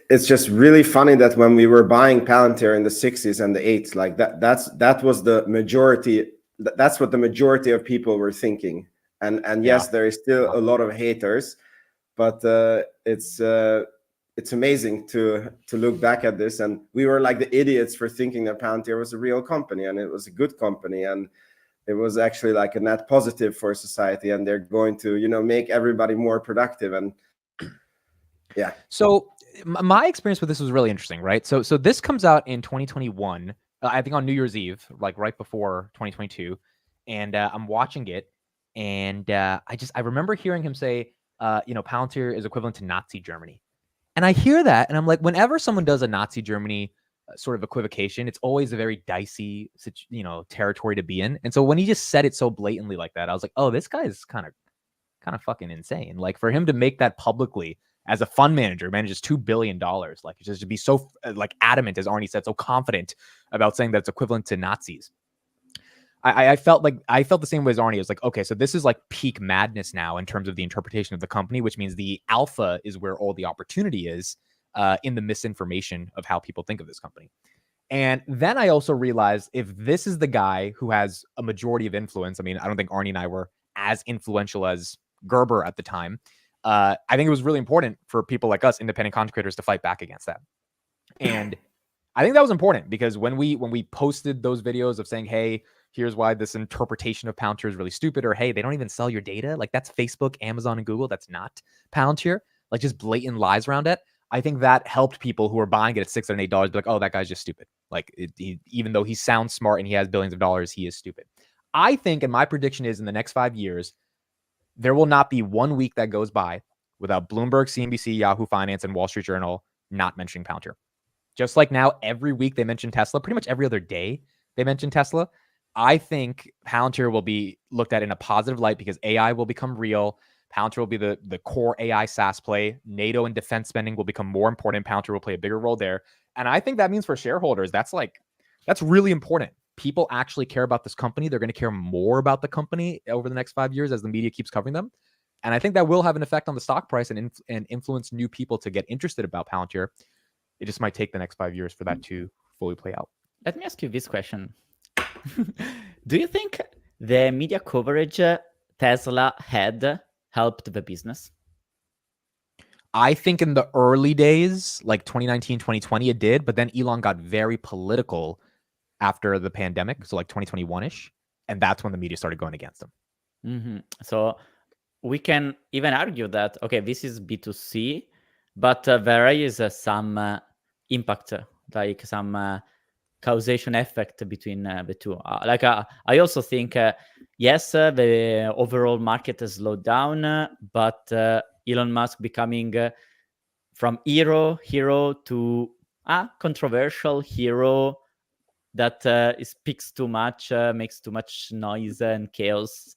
It's just really funny that when we were buying Palantir in the 60s and the 80s, like that was the majority. That's what the majority of people were thinking. And yes, there is still a lot of haters, but it's amazing to look back at this. And we were like the idiots for thinking that Palantir was a real company and it was a good company. And it was actually like a net positive for society, and they're going to, you know, make everybody more productive. And yeah. So my experience with this was really interesting, right? So this comes out in 2021, I think on New Year's Eve, like right before 2022, and I'm watching it, and I remember hearing him say, you know, Palantir is equivalent to Nazi Germany, and I hear that, and I'm like, whenever someone does a Nazi Germany sort of equivocation, it's always a very dicey, you know, territory to be in. And so when he just said it so blatantly like that, I was like, oh, this guy is kind of fucking insane. Like, for him to make that publicly as a fund manager, manages $2 billion, like, just to be so like adamant, as Arnie said, so confident about saying that it's equivalent to Nazis. I felt the same way as Arnie. It was like, okay, so this is like peak madness now in terms of the interpretation of the company, which means the alpha is where all the opportunity is in the misinformation of how people think of this company. And then I also realized, if this is the guy who has a majority of influence, I mean, I don't think Arnie and I were as influential as Gerber at the time. I think it was really important for people like us, independent content creators, to fight back against that. And I think that was important, because when we posted those videos of saying, hey, here's why this interpretation of Palantir is really stupid, or hey, they don't even sell your data, like that's Facebook, Amazon, and Google, that's not Palantir, like just blatant lies around it. I think that helped people who were buying it at $6 and $8 be like, oh, that guy's just stupid. Like, even though he sounds smart and he has billions of dollars, he is stupid. I think, and my prediction is, in the next 5 years, there will not be 1 week that goes by without Bloomberg, CNBC, Yahoo Finance, and Wall Street Journal not mentioning Palantir. Just like now, every week they mention Tesla, pretty much every other day they mention Tesla. I think Palantir will be looked at in a positive light, because AI will become real. Palantir will be the core AI SaaS play. NATO and defense spending will become more important. Palantir will play a bigger role there. And I think that means for shareholders, that's really important. People actually care about this company. They're going to care more about the company over the next 5 years as the media keeps covering them. And I think that will have an effect on the stock price and influence new people to get interested about Palantir. It just might take the next 5 years for that to fully play out. Let me ask you this question. Do you think the media coverage Tesla had helped the business? I think in the early days, like 2019, 2020, it did. But then Elon got very political after the pandemic, so like 2021-ish. And that's when the media started going against him. Mm-hmm. So we can even argue that, okay, this is B2C, but there is some impact, like some causation effect between the two. I also think, yes, the overall market has slowed down, but Elon Musk becoming from hero to a controversial hero that speaks too much, makes too much noise and chaos,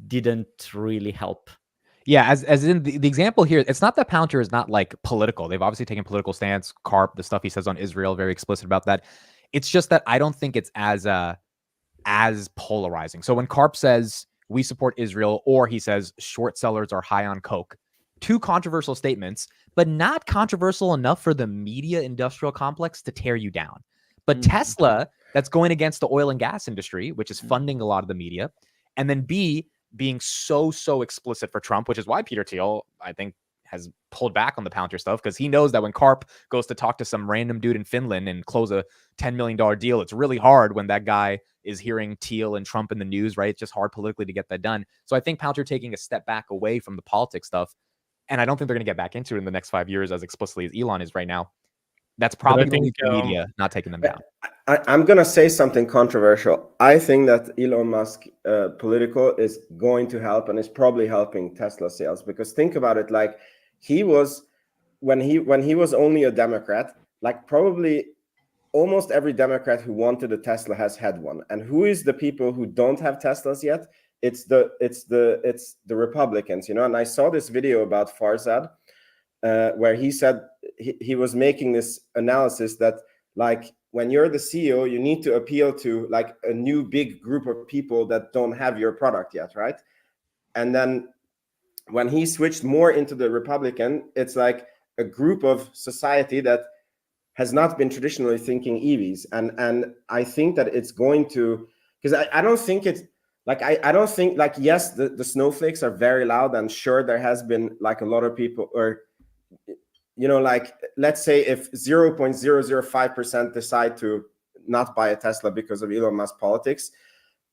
didn't really help. Yeah, as in the example here, it's not that Palantir is not like political. They've obviously taken political stance. Karp, the stuff he says on Israel, very explicit about that. It's just that I don't think it's as polarizing. So when Karp says we support Israel, or he says short sellers are high on coke, two controversial statements, but not controversial enough for the media industrial complex to tear you down. But Tesla, that's going against the oil and gas industry, which is funding a lot of the media, and then B, being so explicit for Trump, which is why Peter Thiel, I think, has pulled back on the Palantir stuff, because he knows that when Karp goes to talk to some random dude in Finland and close a $10 million deal, it's really hard when that guy is hearing Thiel and Trump in the news, right? It's just hard politically to get that done. So I think Palantir taking a step back away from the politics stuff, and I don't think they're going to get back into it in the next 5 years as explicitly as Elon is right now. That's probably the media not taking them down. I'm going to say something controversial. I think that Elon Musk political is going to help, and is probably helping Tesla sales, because think about it, like he was, when he was only a Democrat, like probably almost every Democrat who wanted a Tesla has had one. And who is the people who don't have Teslas yet? It's the Republicans, you know. And I saw this video about Farzad, where he said he was making this analysis that, like, when you're the CEO, you need to appeal to like a new big group of people that don't have your product yet, right? And then when he switched more into the Republican, it's like a group of society that has not been traditionally thinking EVs. And I think that it's going to, because I don't think it's like, I don't think, like, yes, the snowflakes are very loud, and sure, there has been like a lot of people, or, you know, like, let's say if 0.005% decide to not buy a Tesla because of Elon Musk politics,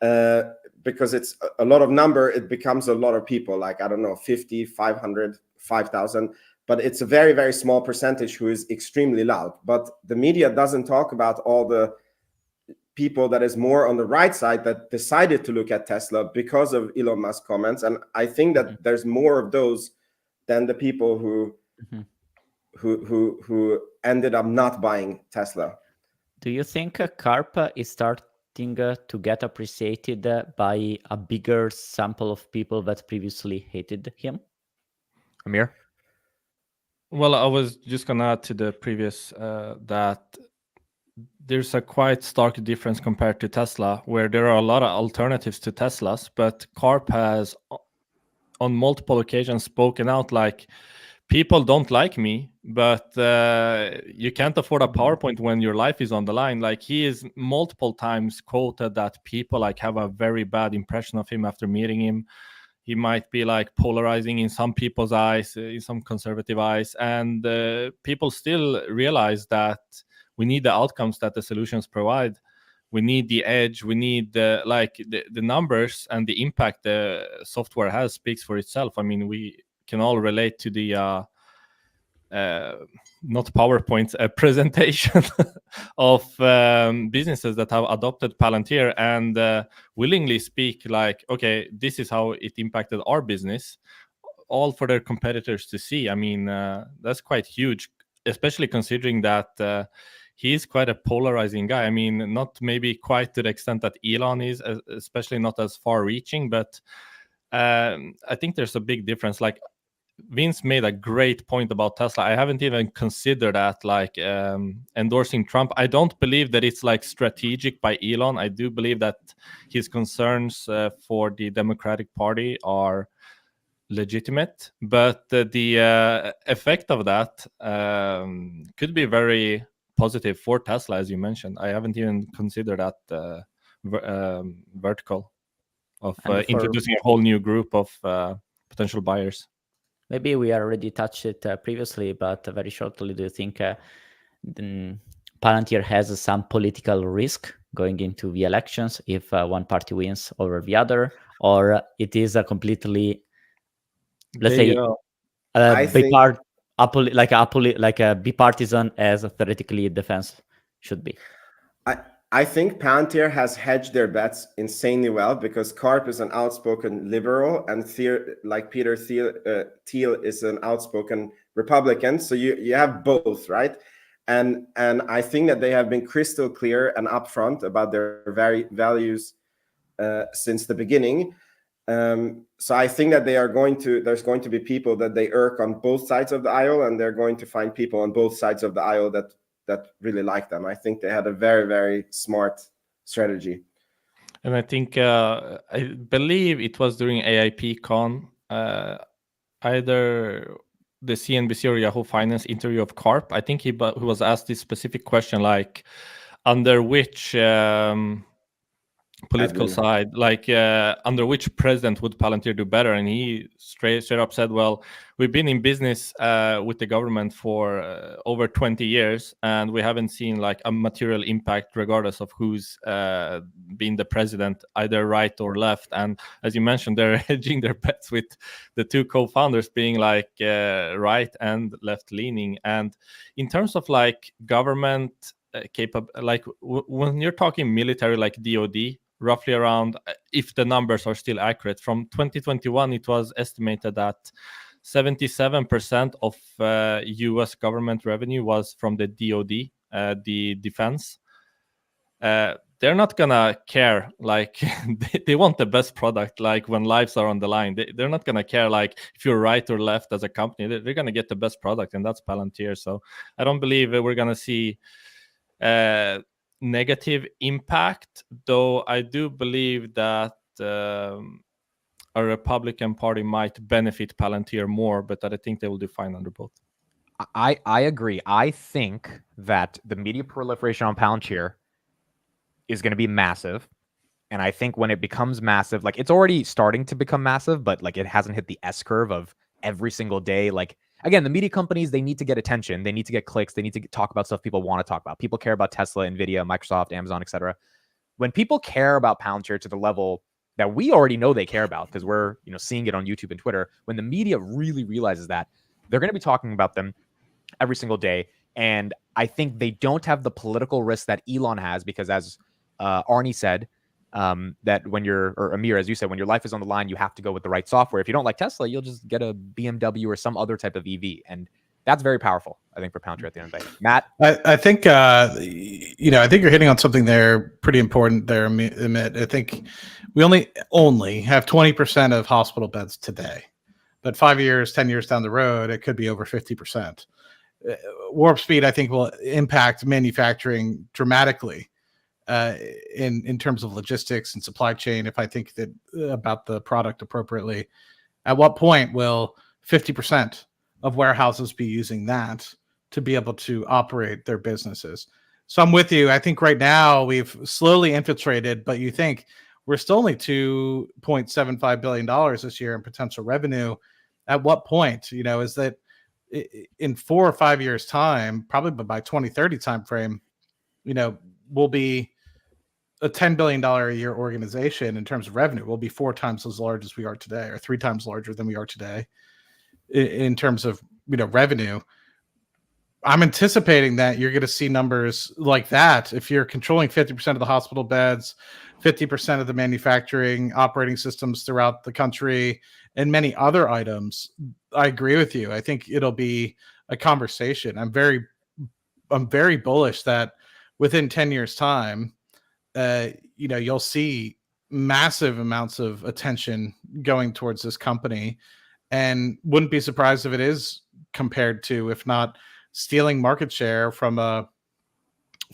because it's a lot of number, it becomes a lot of people, like, I don't know, 50, 500, 5,000. But it's a very, very small percentage who is extremely loud. But the media doesn't talk about all the people that is more on the right side that decided to look at Tesla because of Elon Musk comments. And I think that there's more of those than the people who ended up not buying Tesla. Do you think Carp is starting to get appreciated by a bigger sample of people that previously hated him? Amir? Well, I was just gonna add to the previous that there's a quite stark difference compared to Tesla, where there are a lot of alternatives to Teslas, but Carp has on multiple occasions spoken out like, people don't like me, but you can't afford a PowerPoint when your life is on the line. Like, he is multiple times quoted that people like have a very bad impression of him after meeting him. He might be like polarizing in some people's eyes, in some conservative eyes, and people still realize that we need the outcomes that the solutions provide. We need the edge. We need the numbers, and the impact the software has speaks for itself. I mean, we can all relate to the not PowerPoint, a presentation of businesses that have adopted Palantir and willingly speak like, okay, this is how it impacted our business, all for their competitors to see. I mean, that's quite huge, especially considering that he's quite a polarizing guy. I mean, not maybe quite to the extent that Elon is, especially not as far reaching, but I think there's a big difference. Like, Vince made a great point about Tesla. I haven't even considered that, like endorsing Trump. I don't believe that it's like strategic by Elon. I do believe that his concerns for the Democratic Party are legitimate, but the effect of that could be very positive for Tesla, as you mentioned. I haven't even considered that vertical of introducing a whole new group of potential buyers. Maybe we already touched it previously, but very shortly, do you think Palantir has some political risk going into the elections if one party wins over the other, or it is a completely, let's say, bipartisan as theoretically defense should be? I think Palantir has hedged their bets insanely well, because Carp is an outspoken liberal and Peter Thiel is an outspoken Republican. So you have both, right? And I think that they have been crystal clear and upfront about their values since the beginning. So I think that there's going to be people that they irk on both sides of the aisle, and they're going to find people on both sides of the aisle that really like them. I think they had a very, very smart strategy. And I think, I believe it was during AIP Con, either the CNBC or Yahoo Finance interview of Carp. I think he was asked this specific question, like, under which political side, like under which president would Palantir do better? And he straight up said, well, we've been in business with the government for over 20 years, and we haven't seen like a material impact regardless of who's been the president, either right or left. And as you mentioned, they're hedging their bets with the two co-founders being like right and left leaning. And in terms of like government like when you're talking military, like DoD, roughly around, if the numbers are still accurate, from 2021, it was estimated that 77% of US government revenue was from the DoD, the defense. They're not gonna care, like they want the best product, like when lives are on the line. They're not gonna care like if you're right or left as a company. They're gonna get the best product, and that's Palantir. So I don't believe we're gonna see negative impact, though I do believe that a Republican Party might benefit Palantir more, but I think they will do fine under both. I agree. I think that the media proliferation on Palantir is going to be massive. And I think when it becomes massive, like it's already starting to become massive, but like it hasn't hit the S curve of every single day. Like, again, the media companies, they need to get attention. They need to get clicks. They need to talk about stuff people want to talk about. People care about Tesla, Nvidia, Microsoft, Amazon, etc. when people care about Palantir to the level that we already know they care about, because we're seeing it on YouTube and Twitter, when the media really realizes that, they're going to be talking about them every single day. And I think they don't have the political risk that Elon has, because as Arnie said, that when or Amir, as you said, when your life is on the line, you have to go with the right software. If you don't like Tesla, you'll just get a BMW or some other type of EV. And that's very powerful, I think, for Palantir at the end of the day. Matt? I think, I think you're hitting on something there pretty important there, Amit. I think we only have 20% of hospital beds today, but 5 years, 10 years down the road, it could be over 50%. Warp speed, I think, will impact manufacturing dramatically in terms of logistics and supply chain. If I think that about the product appropriately, at what point will 50% of warehouses be using that to be able to operate their businesses? So I'm with you. I think right now we've slowly infiltrated, but you think we're still only $2.75 billion this year in potential revenue. At what point, is that in 4 or 5 years time, probably by 2030 timeframe, we'll be a $10 billion a year organization in terms of revenue. We'll be 4 times as large as we are today, or 3 times larger than we are today in terms of revenue. I'm anticipating that you're going to see numbers like that if you're controlling 50% of the hospital beds, 50% of the manufacturing operating systems throughout the country, and many other items. I agree with you. I think it'll be a conversation. I'm very bullish that within 10 years time, you'll see massive amounts of attention going towards this company, and wouldn't be surprised if it is compared to, if not stealing market share from a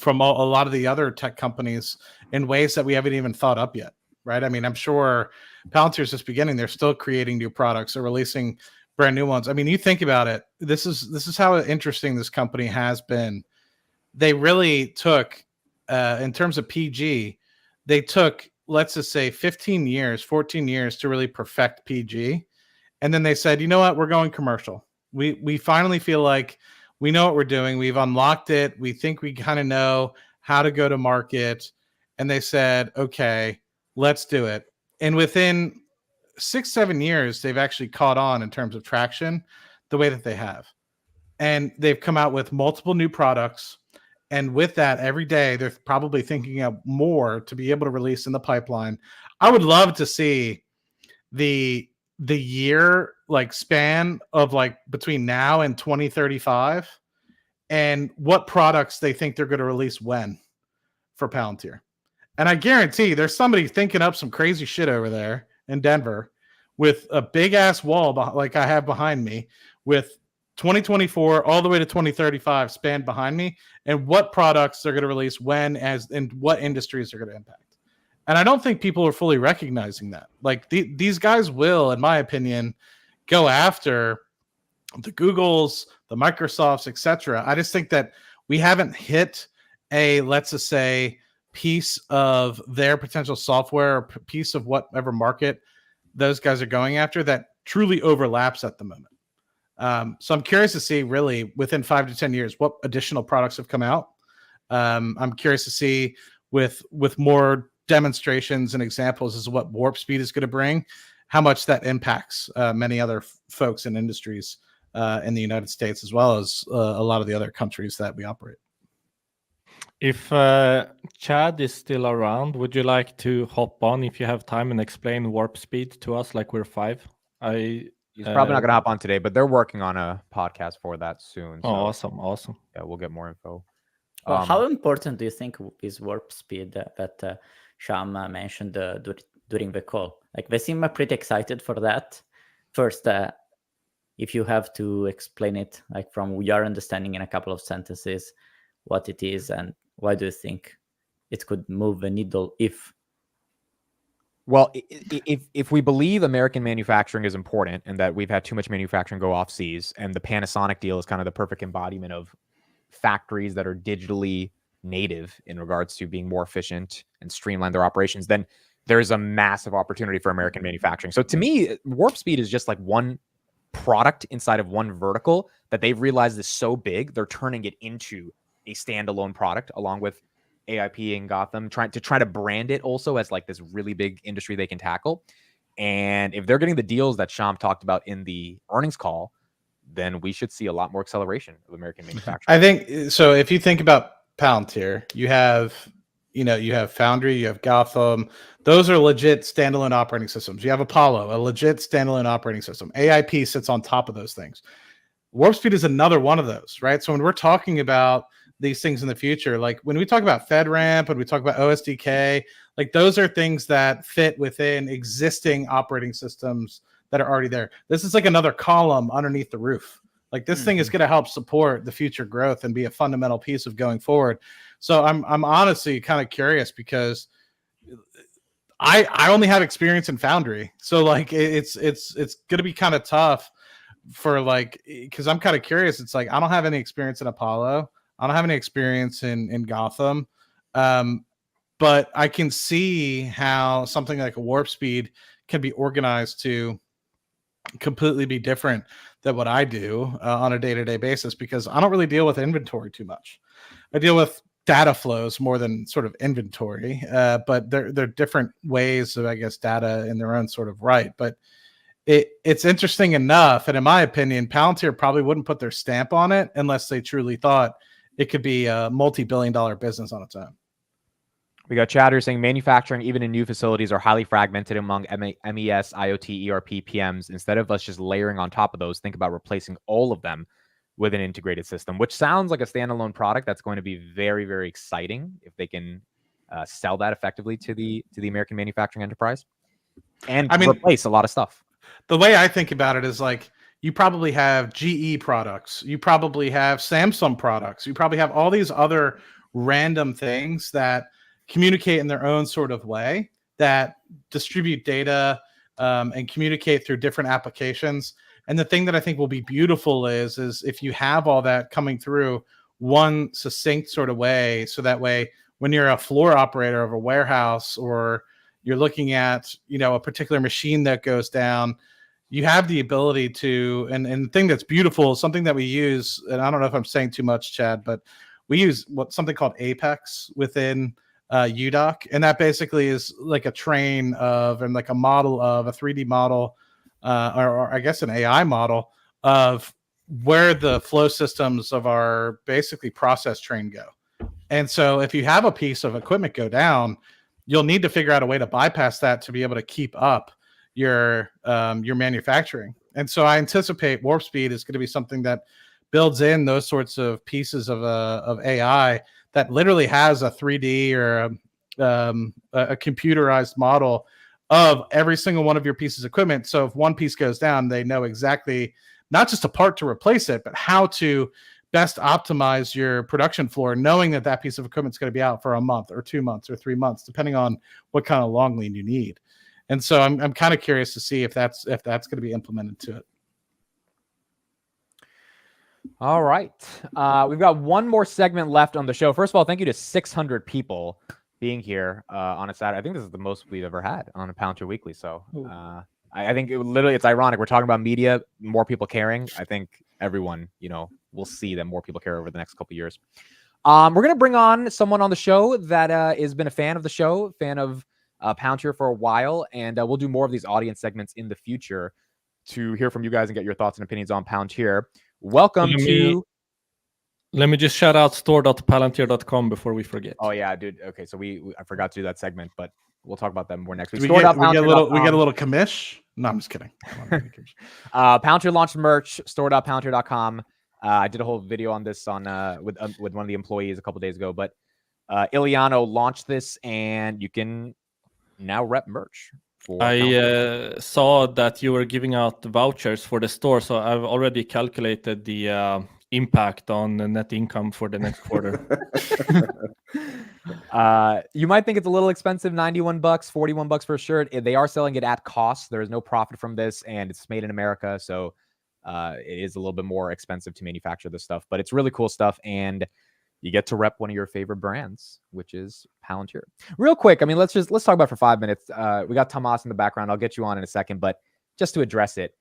lot of the other tech companies in ways that we haven't even thought up yet. Right. I mean, I'm sure Palantir's just beginning. They're still creating new products or releasing brand new ones. I mean, you think about it. This is how interesting this company has been. They really took, in terms of PG, they took, let's just say 14 years to really perfect PG. And then they said, you know what, we're going commercial. We finally feel like we know what we're doing. We've unlocked it. We think we kind of know how to go to market. And they said, okay, let's do it. And within 6-7 years, they've actually caught on in terms of traction the way that they have. And they've come out with multiple new products. And with that, every day, they're probably thinking of more to be able to release in the pipeline. I would love to see the year span of between now and 2035 and what products they think they're going to release when for Palantir. And I guarantee there's somebody thinking up some crazy shit over there in Denver with a big ass wall like I have behind me, with 2024 all the way to 2035 spanned behind me, and what products they're going to release when, and what industries they're going to impact. And I don't think people are fully recognizing that. These guys will, in my opinion, go after the Googles, the Microsofts, etc. I just think that we haven't hit a, let's just say, piece of their potential software, or piece of whatever market those guys are going after that truly overlaps at the moment. So I'm curious to see, really, within 5 to 10 years, what additional products have come out. I'm curious to see with more demonstrations and examples as to what warp speed is going to bring, how much that impacts many other folks in industries in the United States, as well as a lot of the other countries that we operate. If Chad is still around, would you like to hop on if you have time and explain warp speed to us like we're 5? He's probably not going to hop on today, but they're working on a podcast for that soon. So, awesome. Yeah, we'll get more info. Well, how important do you think is warp speed that Sham mentioned during the call? They seem pretty excited for that. First, if you have to explain it, from your understanding in a couple of sentences, what it is and why do you think it could move the needle if? Well, if we believe American manufacturing is important and that we've had too much manufacturing go off seas, and the Panasonic deal is kind of the perfect embodiment of factories that are digitally native in regards to being more efficient and streamline their operations, then there's a massive opportunity for American manufacturing. So to me, warp speed is just one product inside of one vertical that they've realized is so big, they're turning it into a standalone product along with AIP in Gotham, trying to brand it also as like this really big industry they can tackle. And if they're getting the deals that Sham talked about in the earnings call, then we should see a lot more acceleration of American manufacturing. I think so. If you think about Palantir, you have Foundry, you have Gotham. Those are legit standalone operating systems. You have Apollo, a legit standalone operating system. AIP sits on top of those things. Warp Speed is another one of those, right? So when we're talking about these things in the future, like when we talk about FedRAMP and we talk about OSDK, like those are things that fit within existing operating systems that are already there. This is like another column underneath the roof. Like this thing is going to help support the future growth and be a fundamental piece of going forward. So I'm honestly kind of curious because I only have experience in Foundry, so like it's going to be kind of tough for like, because I'm kind of curious. It's like I don't have any experience in Apollo. I don't have any experience in Gotham, but I can see how something like a Warp Speed can be organized to completely be different than what I do on a day-to-day basis, because I don't really deal with inventory too much. I deal with data flows more than sort of inventory, but they're different ways of, I guess, data in their own sort of right. But it's interesting enough, and in my opinion, Palantir probably wouldn't put their stamp on it unless they truly thought it could be a multi-billion-dollar business on its own. We got chatter saying manufacturing, even in new facilities, are highly fragmented among MES, IoT, ERP, PMs. Instead of us just layering on top of those, think about replacing all of them with an integrated system, which sounds like a standalone product that's going to be very, very exciting if they can sell that effectively to the American manufacturing enterprise and replace a lot of stuff. The way I think about it is like, you probably have GE products, you probably have Samsung products, you probably have all these other random things that communicate in their own sort of way, that distribute data and communicate through different applications. And the thing that I think will be beautiful is if you have all that coming through one succinct sort of way, so that way when you're a floor operator of a warehouse or you're looking at, a particular machine that goes down, you have the ability to, and the thing that's beautiful is something that we use, and I don't know if I'm saying too much, Chad, but we use something called Apex within UDoc, and that basically is like a train of, and like a model of a 3D model, or I guess an AI model of where the flow systems of our basically process train go. And so if you have a piece of equipment go down, you'll need to figure out a way to bypass that to be able to keep up your manufacturing. And so I anticipate Warp Speed is going to be something that builds in those sorts of pieces of AI that literally has a 3D or a computerized model of every single one of your pieces of equipment. So if one piece goes down, they know exactly not just a part to replace it, but how to best optimize your production floor, knowing that that piece of equipment is going to be out for a month or 2 months or 3 months, depending on what kind of long lead you need. And so I'm kind of curious to see if that's going to be implemented to it. All right. We've got one more segment left on the show. First of all, thank you to 600 people being here on a Saturday. I think this is the most we've ever had on a Palantir Weekly. So I think it's ironic. We're talking about media, more people caring. I think everyone, will see that more people care over the next couple of years. We're going to bring on someone on the show that has been a fan of the show, fan of Palantir for a while, and we'll do more of these audience segments in the future to hear from you guys and get your thoughts and opinions on Palantir. Welcome to... Let me just shout out store.palantir.com before we forget. Oh yeah, dude. Okay, so I forgot to do that segment, but we'll talk about that more next week. We get a little commish? No, I'm just kidding. Palantir launched merch, store.palantir.com. I did a whole video on this with one of the employees a couple days ago, but Iliano launched this, and you can now rep merch. I saw that you were giving out vouchers for the store, so I've already calculated the impact on the net income for the next quarter. You might think it's a little expensive, $91, $41 for a shirt. They are selling it at cost. There is no profit from this, and it's made in America, so it is a little bit more expensive to manufacture this stuff, but it's really cool stuff, and you get to rep one of your favorite brands, which is Palantir. Real quick, let's talk about it for 5 minutes. We got Tomas in the background. I'll get you on in a second, but just to address it,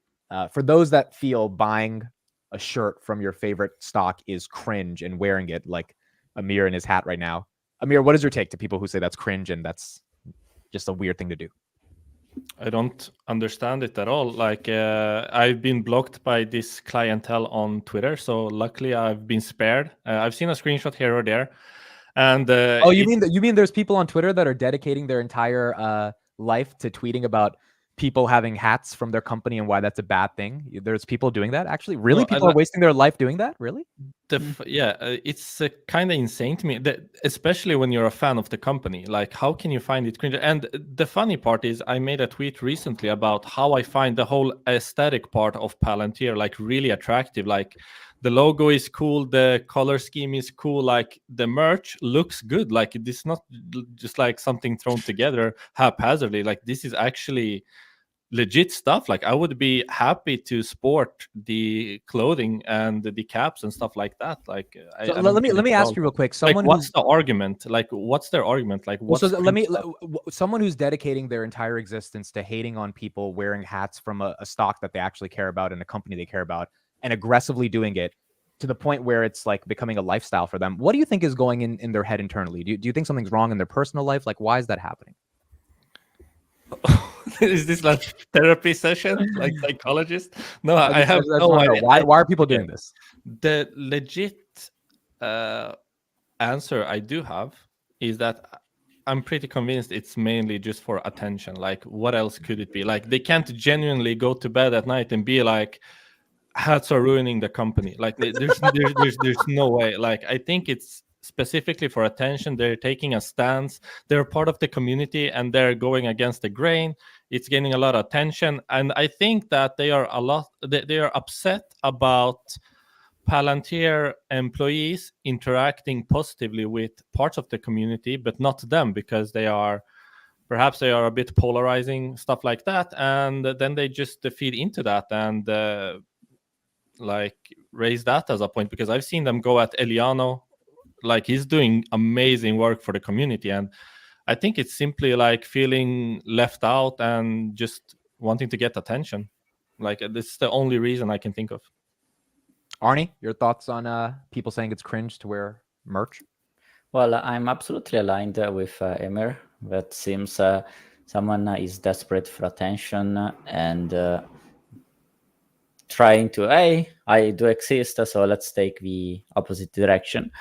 for those that feel buying a shirt from your favorite stock is cringe and wearing it like Amir in his hat right now, Amir, what is your take to people who say that's cringe and that's just a weird thing to do? I don't understand it at all. Like I've been blocked by this clientele on Twitter, so luckily I've been spared. I've seen a screenshot here or there, and oh, you mean there's people on Twitter that are dedicating their entire life to tweeting about people having hats from their company and why that's a bad thing? There's people doing that actually. Really, No, people are wasting their life doing that. Really? It's kind of insane to me, that, especially when you're a fan of the company. Like, how can you find it cringe? And the funny part is, I made a tweet recently about how I find the whole aesthetic part of Palantir like really attractive. Like, the logo is cool, the color scheme is cool, like the merch looks good. Like, this is not just like something thrown together haphazardly. Like, this is actually legit stuff. Like, I would be happy to sport the clothing and the caps and stuff like that. Like, so let me ask you real quick. Someone like, what's the argument? Like, what's their argument? Like, what's someone who's dedicating their entire existence to hating on people wearing hats from a stock that they actually care about and a company they care about, and aggressively doing it to the point where it's like becoming a lifestyle for them. What do you think is going in their head internally? Do you think something's wrong in their personal life? Like, why is that happening? Is this like therapy session, like psychologist? No, I have no idea. Why are people doing this? The legit answer I do have is that I'm pretty convinced it's mainly just for attention. Like, what else could it be? Like, they can't genuinely go to bed at night and be like, hats are ruining the company. Like, there's no way. Like, I think it's specifically for attention. They're taking a stance. They're part of the community and they're going against the grain. It's getting a lot of attention, and I think that they are upset about Palantir employees interacting positively with parts of the community, but not them, because perhaps they are a bit polarizing, stuff like that, and then they just feed into that and like raise that as a point. Because I've seen them go at Eliano, like he's doing amazing work for the community, and I think it's simply like feeling left out and just wanting to get attention. Like, this is the only reason I can think of. Arnie, your thoughts on people saying it's cringe to wear merch? Well, I'm absolutely aligned with Emir. That seems someone is desperate for attention and trying to, hey, I do exist, so let's take the opposite direction.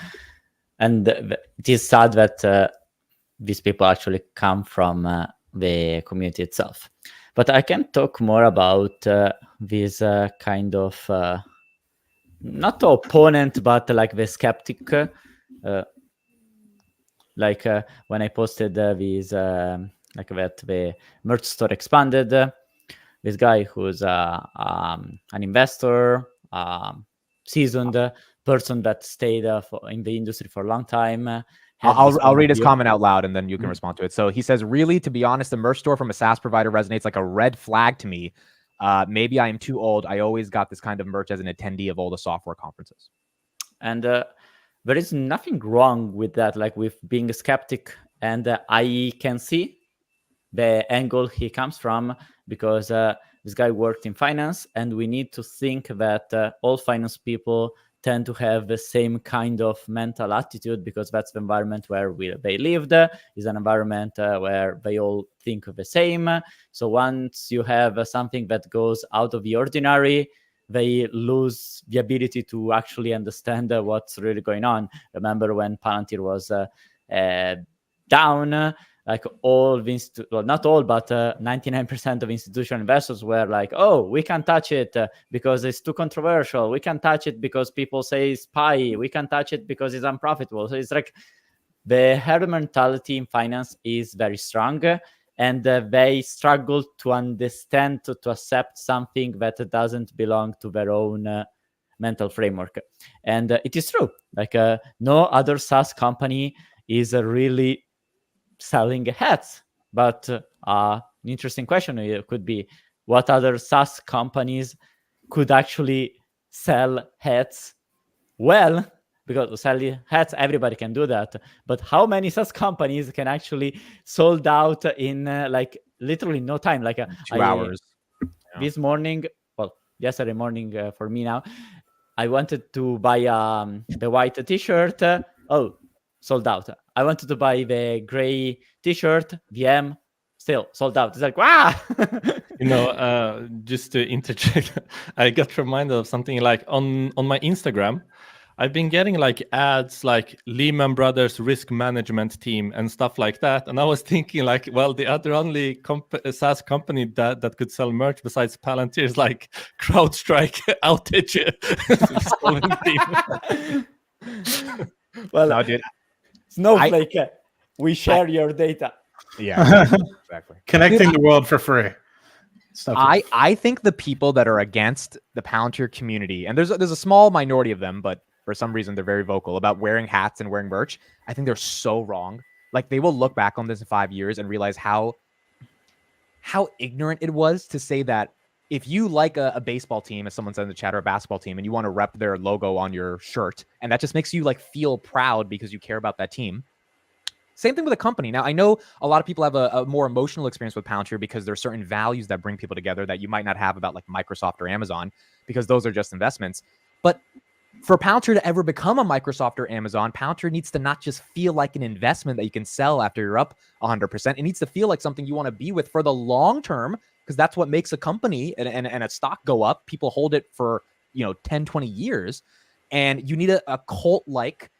And it is sad that these people actually come from the community itself. But I can talk more about this kind of not opponent, but like the skeptic. Like when I posted this, like that the merch store expanded, this guy who's an investor, seasoned person that stayed in the industry for a long time. I'll read his comment out loud and then you can respond to it. So he says, really, to be honest, the merch store from a SaaS provider resonates like a red flag to me. Maybe I am too old. I always got this kind of merch as an attendee of all the software conferences. And there is nothing wrong with that, like with being a skeptic. And I can see the angle he comes from, because this guy worked in finance, and we need to think that all finance people tend to have the same kind of mental attitude, because that's the environment where they lived, is an environment where they all think the same. So once you have something that goes out of the ordinary, they lose the ability to actually understand what's really going on. Remember when Palantir was down, like all the not all, but 99% of institutional investors were like, oh, we can't touch it because it's too controversial. We can't touch it because people say it's pie. We can't touch it because it's unprofitable. So it's like the herd mentality in finance is very strong, and they struggle to understand, to accept something that doesn't belong to their own mental framework. And it is true. Like no other SaaS company is really selling hats. But an interesting question could be, what other SaaS companies could actually sell hats well? Because selling hats, everybody can do that. But how many SaaS companies can actually sold out in like literally no time? Like 2 hours. This morning, well, yesterday morning for me now, I wanted to buy the white t-shirt. Oh, sold out. I wanted to buy the gray T-shirt, VM, still sold out. It's like, wow. Just to interject, I got reminded of something like on my Instagram. I've been getting like ads like Lehman Brothers risk management team and stuff like that. And I was thinking like, well, the other only SaaS company that could sell merch besides Palantir is like CrowdStrike outage. Well, No, dude. Snowflake, we share your data. Yeah, exactly. Connecting the world for free. I think the people that are against the Palantir community, and there's a small minority of them, but for some reason they're very vocal about wearing hats and wearing merch. I think they're so wrong. Like they will look back on this in 5 years and realize how ignorant it was to say that if you like a baseball team, as someone said in the chat, or a basketball team, and you want to rep their logo on your shirt, and that just makes you like feel proud because you care about that team. Same thing with a company. Now, I know a lot of people have a more emotional experience with Palantir because there are certain values that bring people together that you might not have about like Microsoft or Amazon, because those are just investments. But for Palantir to ever become a Microsoft or Amazon, Palantir needs to not just feel like an investment that you can sell after you're up 100%. It needs to feel like something you want to be with for the long term, because that's what makes a company and a stock go up. People hold it for 10, 20 years. And you need a cult-like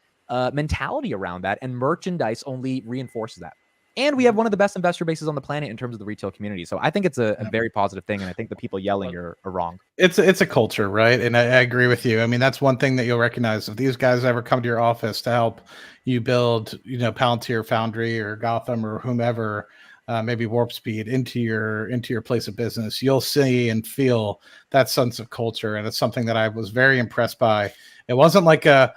mentality around that, and merchandise only reinforces that. And we have one of the best investor bases on the planet in terms of the retail community. So I think it's a very positive thing, and I think the people yelling are wrong. It's a culture, right? And I agree with you. I mean, that's one thing that you'll recognize. If these guys ever come to your office to help you build, Palantir Foundry or Gotham or whomever, maybe Warp Speed into your place of business, you'll see and feel that sense of culture. And it's something that I was very impressed by. It wasn't like a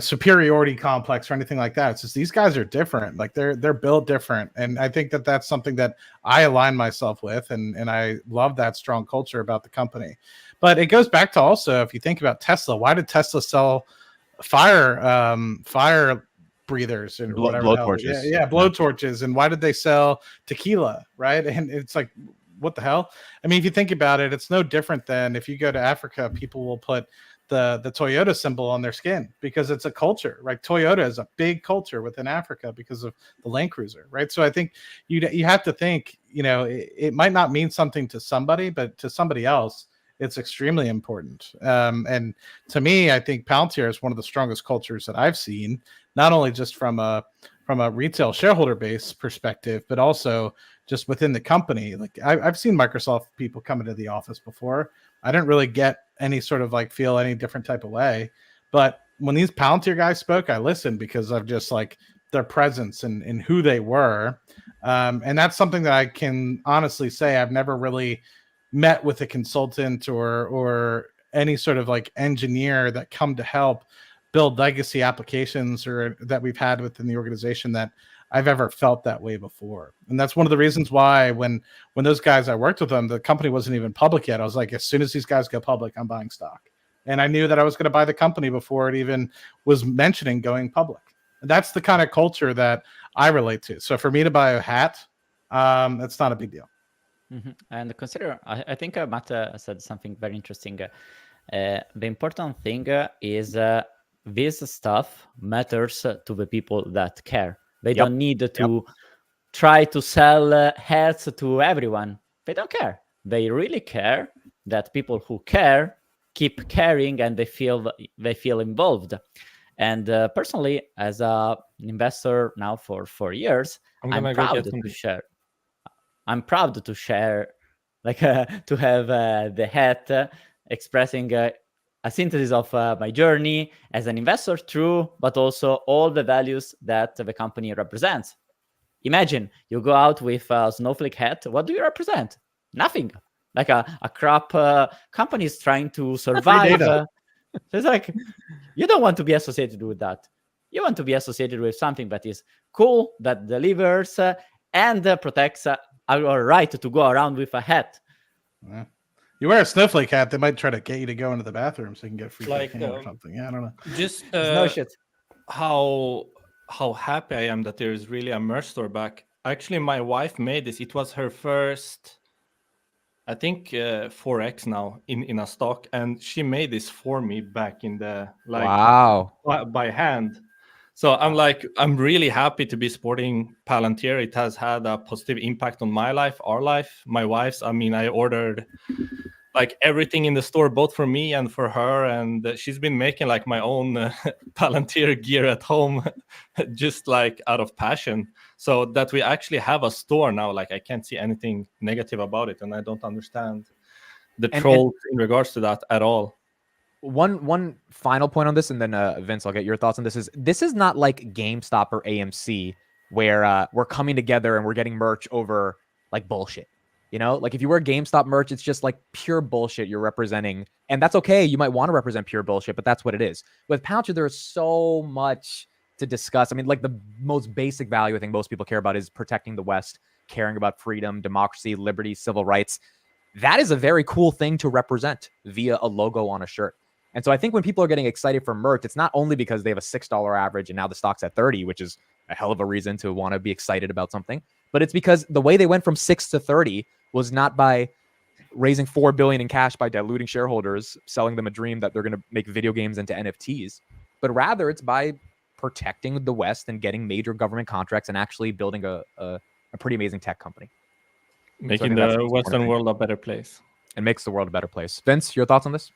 superiority complex or anything like that. It's just these guys are different. Like they're built different. And I think that that's something that I align myself with. And I love that strong culture about the company. But it goes back to also, if you think about Tesla, why did Tesla sell fire breathers and blow torches? Yeah, blow torches. And why did they sell tequila? Right. And it's like, what the hell? I mean, if you think about it, it's no different than if you go to Africa, people will put the Toyota symbol on their skin because it's a culture, right? Toyota is a big culture within Africa because of the Land Cruiser, right? So I think you have to think, it might not mean something to somebody, but to somebody else, it's extremely important. And to me, I think Palantir is one of the strongest cultures that I've seen, not only just from a retail shareholder base perspective, but also just within the company. Like I've seen Microsoft people come into the office before. I didn't really get any sort of feel any different type of way. But when these Palantir guys spoke, I listened because of just their presence and who they were. And that's something that I can honestly say I've never really met with a consultant or any sort of engineer that come to help build legacy applications or that we've had within the organization that I've ever felt that way before. And that's one of the reasons why when those guys, I worked with them, the company wasn't even public yet. I was like, as soon as these guys go public, I'm buying stock. And I knew that I was going to buy the company before it even was mentioning going public. And that's the kind of culture that I relate to. So for me to buy a hat, that's not a big deal. Mm-hmm. And consider, I think Matt said something very interesting. The important thing is this stuff matters to the people that care. They don't need to try to sell hats to everyone. They don't care. They really care that people who care keep caring and they feel involved. And personally, as an investor now for 4 years, I'm proud to share. I'm proud to share, to have the hat expressing a synthesis of my journey as an investor, true, but also all the values that the company represents. Imagine you go out with a Snowflake hat. What do you represent? Nothing. Like a crap company is trying to survive. It's you don't want to be associated with that. You want to be associated with something that is cool, that delivers, and protects our right to go around with a hat. Yeah. You wear a Snowflake hat, they might try to get you to go into the bathroom so you can get free or something. Yeah, I don't know. Just no shit. How happy I am that there is really a merch store back. Actually, my wife made this. It was her first, I think, 4X now in a stock, and she made this for me back in the wow, by hand. So I'm really happy to be supporting Palantir. It has had a positive impact on my life, our life, my wife's. I mean, I ordered like everything in the store, both for me and for her, and she's been making like my own Palantir gear at home, just like out of passion. So that we actually have a store now, like I can't see anything negative about it, and I don't understand the trolls in regards to that at all. One final point on this, and then Vince, I'll get your thoughts on this. This is not like GameStop or AMC where we're coming together and we're getting merch over like bullshit. You know, like if you wear GameStop merch, it's just like pure bullshit you're representing, and that's okay. You might want to represent pure bullshit, but that's what it is. With Palantir, there is so much to discuss. I mean, like the most basic value I think most people care about is protecting the West, caring about freedom, democracy, liberty, civil rights. That is a very cool thing to represent via a logo on a shirt. And so I think when people are getting excited for merch, it's not only because they have a $6 average and now the stock's at 30, which is a hell of a reason to want to be excited about something, but it's because the way they went from 6 to 30 was not by raising $4 billion in cash by diluting shareholders, selling them a dream that they're going to make video games into NFTs, but rather it's by protecting the West and getting major government contracts and actually building a pretty amazing tech company. Making the Western world a better place. And makes the world a better place. Vince, your thoughts on this?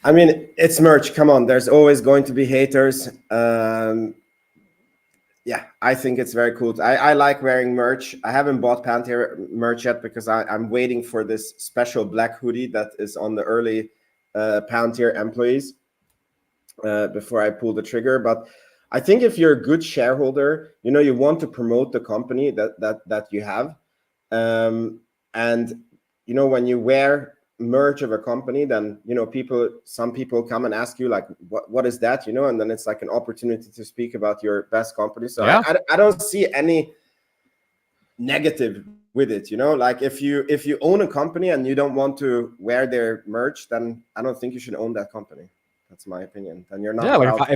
I mean, it's merch. Come on, there's always going to be haters. Yeah, I think it's very cool. I like wearing merch. I haven't bought Palantir merch yet because I'm waiting for this special black hoodie that is on the early Palantir employees before I pull the trigger. But I think if you're a good shareholder, you know, you want to promote the company that you have. And, you know, when you wear merch of a company, then, you know, some people come and ask you like, what is that, you know, and then it's like an opportunity to speak about your best company. So yeah. I don't see any negative with it, you know, like if you own a company and you don't want to wear their merch, then I don't think you should own that company. That's my opinion. And you're not. Yeah, like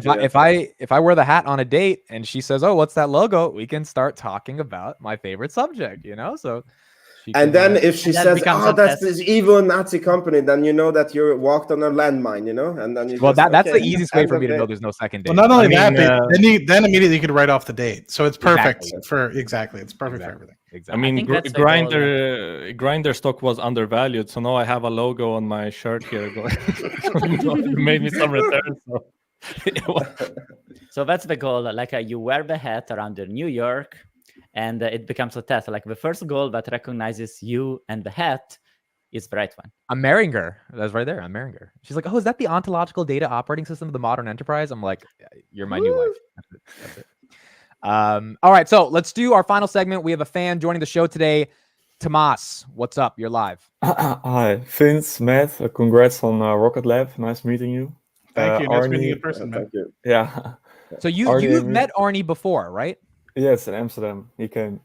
if I wear the hat on a date and she says, "Oh, what's that logo?" we can start talking about my favorite subject, you know. So, and then if she says, "Oh, that's this evil Nazi company," then you know that you walked on a landmine, you know. And then that's the easiest way for me to know there's no second date. Well, not only that, then immediately you could write off the date. So it's perfect it's perfect for everything. Exactly. I mean, Grindr stock was undervalued, so now I have a logo on my shirt here. You made me some returns. So that's the goal. Like you wear the hat around New York, and it becomes a test. Like the first goal that recognizes you and the hat is the right one. I'm marrying her. That's right there. I'm marrying her. She's like, "Oh, is that the ontological data operating system of the modern enterprise?" I'm like, "You're my new wife." That's it. All right, so let's do our final segment. We have a fan joining the show today. Tomas, what's up? You're live. Hi, Vince, Matt. Congrats on Rocket Lab. Nice meeting you. Thank you. Nice meeting you in person, man. Thank you. Yeah. So you've met Arnie before, right? Yes, in Amsterdam. He came.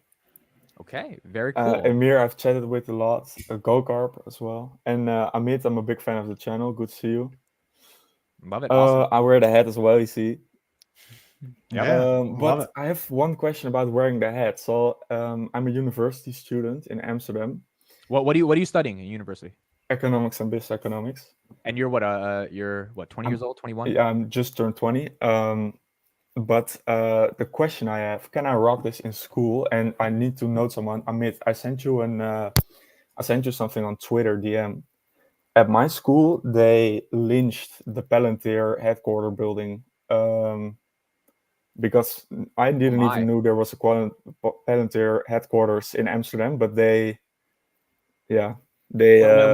Okay, very cool. Emir, I've chatted with a lot. GoCarp as well. And Amit, I'm a big fan of the channel. Good to see you. Love it. Awesome. I wear the hat as well, you see. Yeah, but I have one question about wearing the hat. So I'm a university student in Amsterdam. What are you studying in university? Economics and business economics. And you're what 20 years old, 21? Yeah, I'm just turned 20. But the question I have, can I rock this in school? And I need to know someone. Amit, I sent you something on Twitter DM. At my school, they lynched the Palantir headquarter building. Because I didn't even know there was a Palantir headquarters in Amsterdam, but when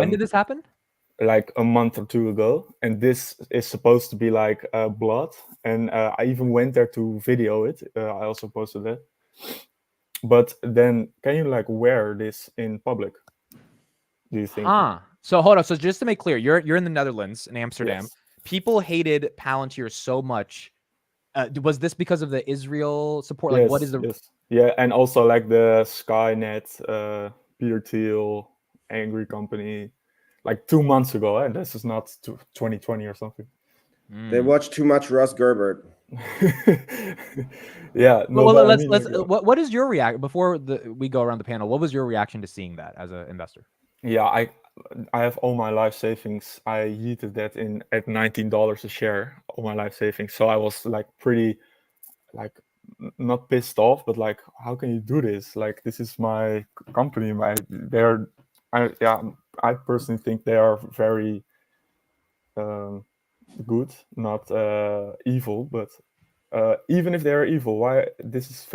did this happen? Like a month or two ago, and this is supposed to be like blood, and I even went there to video it. I also posted it. But then, can you like wear this in public? Do you think? So hold on. So just to make clear, you're in the Netherlands, in Amsterdam. Yes. People hated Palantir so much. Was this because of the Israel support? Yes, like, what is the? Yes. Yeah, and also like the Skynet, Peter Thiel, angry company, like 2 months ago, and this is not 2020 or something. They watch too much Ross Gerbert. Yeah. No, well, let's. What is your reaction before we go around the panel? What was your reaction to seeing that as an investor? Yeah, I have all my life savings. I yeeted that in at $19 a share, all my life savings. So I was like pretty, like not pissed off, but like, how can you do this? Like, this is my company. I personally think they are very good, not evil. But even if they are evil, why this is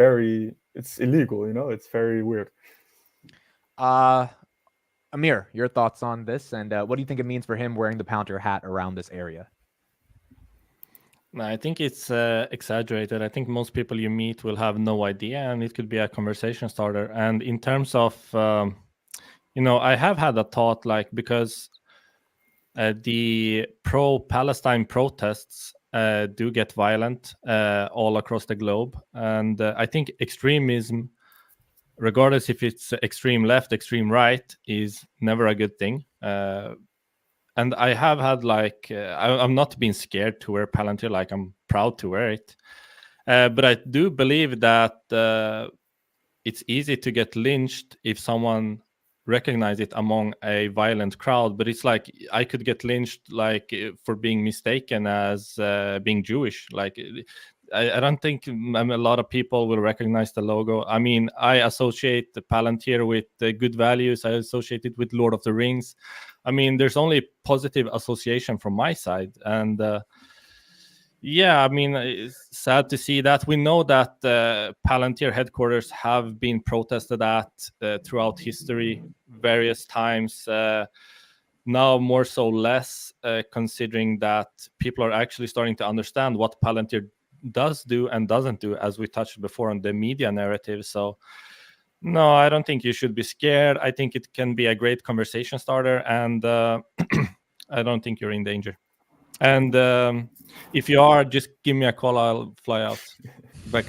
it's illegal. It's very weird. Amir, your thoughts on this, and what do you think it means for him wearing the Palantir hat around this area? I think it's exaggerated. I think most people you meet will have no idea, and it could be a conversation starter. And in terms of, I have had a thought, like, because the pro-Palestine protests do get violent all across the globe, and I think extremism, regardless if it's extreme left, extreme right, is never a good thing. And I have had I'm not being scared to wear Palantir, like I'm proud to wear it. But I do believe that it's easy to get lynched if someone recognize it among a violent crowd. But it's like I could get lynched for being mistaken as being Jewish. I don't think a lot of people will recognize the logo. I mean, I associate the Palantir with good values. I associate it with Lord of the Rings. I mean, there's only positive association from my side. And I mean, it's sad to see that. We know that Palantir headquarters have been protested at throughout history various times. Now more so less, considering that people are actually starting to understand what Palantir does do and doesn't do, as we touched before on the media narrative. So no, I don't think you should be scared. I think it can be a great conversation starter, and I don't think you're in danger. And if you are, just give me a call. I'll fly out. Back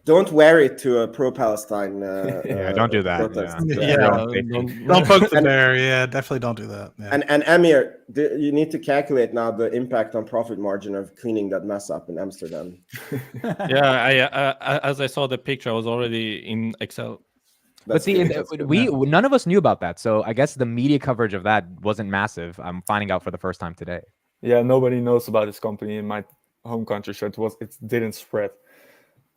Don't wear it to a pro-Palestine. Don't do that. Protest. Don't poke the bear. Yeah, definitely don't do that. Yeah. And Amir, you need to calculate now the impact on profit margin of cleaning that mess up in Amsterdam. As I saw the picture, I was already in Excel. But see, none of us knew about that. So I guess the media coverage of that wasn't massive. I'm finding out for the first time today. Yeah, nobody knows about this company in my home country, so it didn't spread.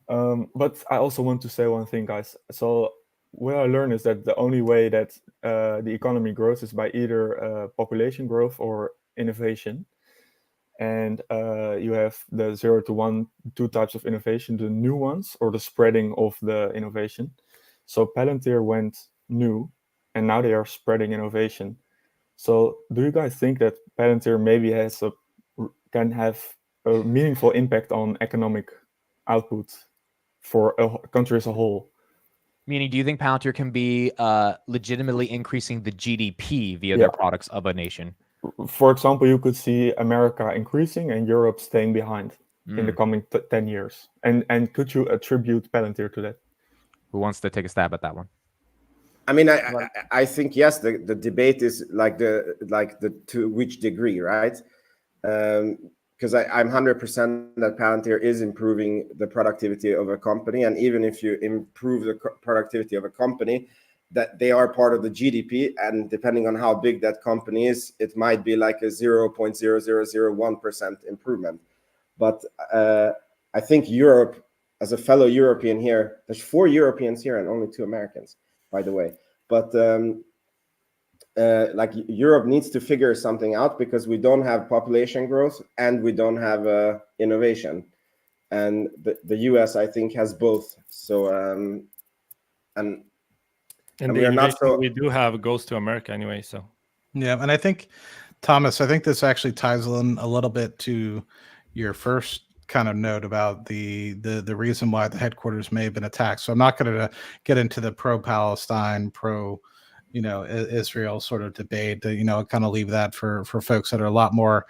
But I also want to say one thing, guys. So what I learned is that the only way that the economy grows is by either population growth or innovation. And you have the 0 to 1, 2 types of innovation, the new ones or the spreading of the innovation. So Palantir went new, and now they are spreading innovation. So do you guys think that Palantir maybe can have a meaningful impact on economic output for a country as a whole? Meaning, do you think Palantir can be legitimately increasing the GDP via their products of a nation? For example, you could see America increasing and Europe staying behind in the coming 10 years. And could you attribute Palantir to that? Who wants to take a stab at that one? I mean, I think yes. The debate is like the to which degree, right? Because I'm 100% that Palantir is improving the productivity of a company, and even if you improve the productivity of a company, that they are part of the GDP, and depending on how big that company is, it might be like a 0.0001% improvement. But I think Europe, as a fellow European here, there's 4 Europeans here and only 2 Americans, by the way. But like Europe needs to figure something out, because we don't have population growth and we don't have innovation. And the US, I think, has both. So and we are not so. We do have goes to America anyway. So yeah, and I think, Thomas, I think this actually ties in a little bit to your first kind of note about the reason why the headquarters may have been attacked. So I'm not going to get into the pro-Palestine, Israel sort of debate. Kind of leave that for folks that are a lot more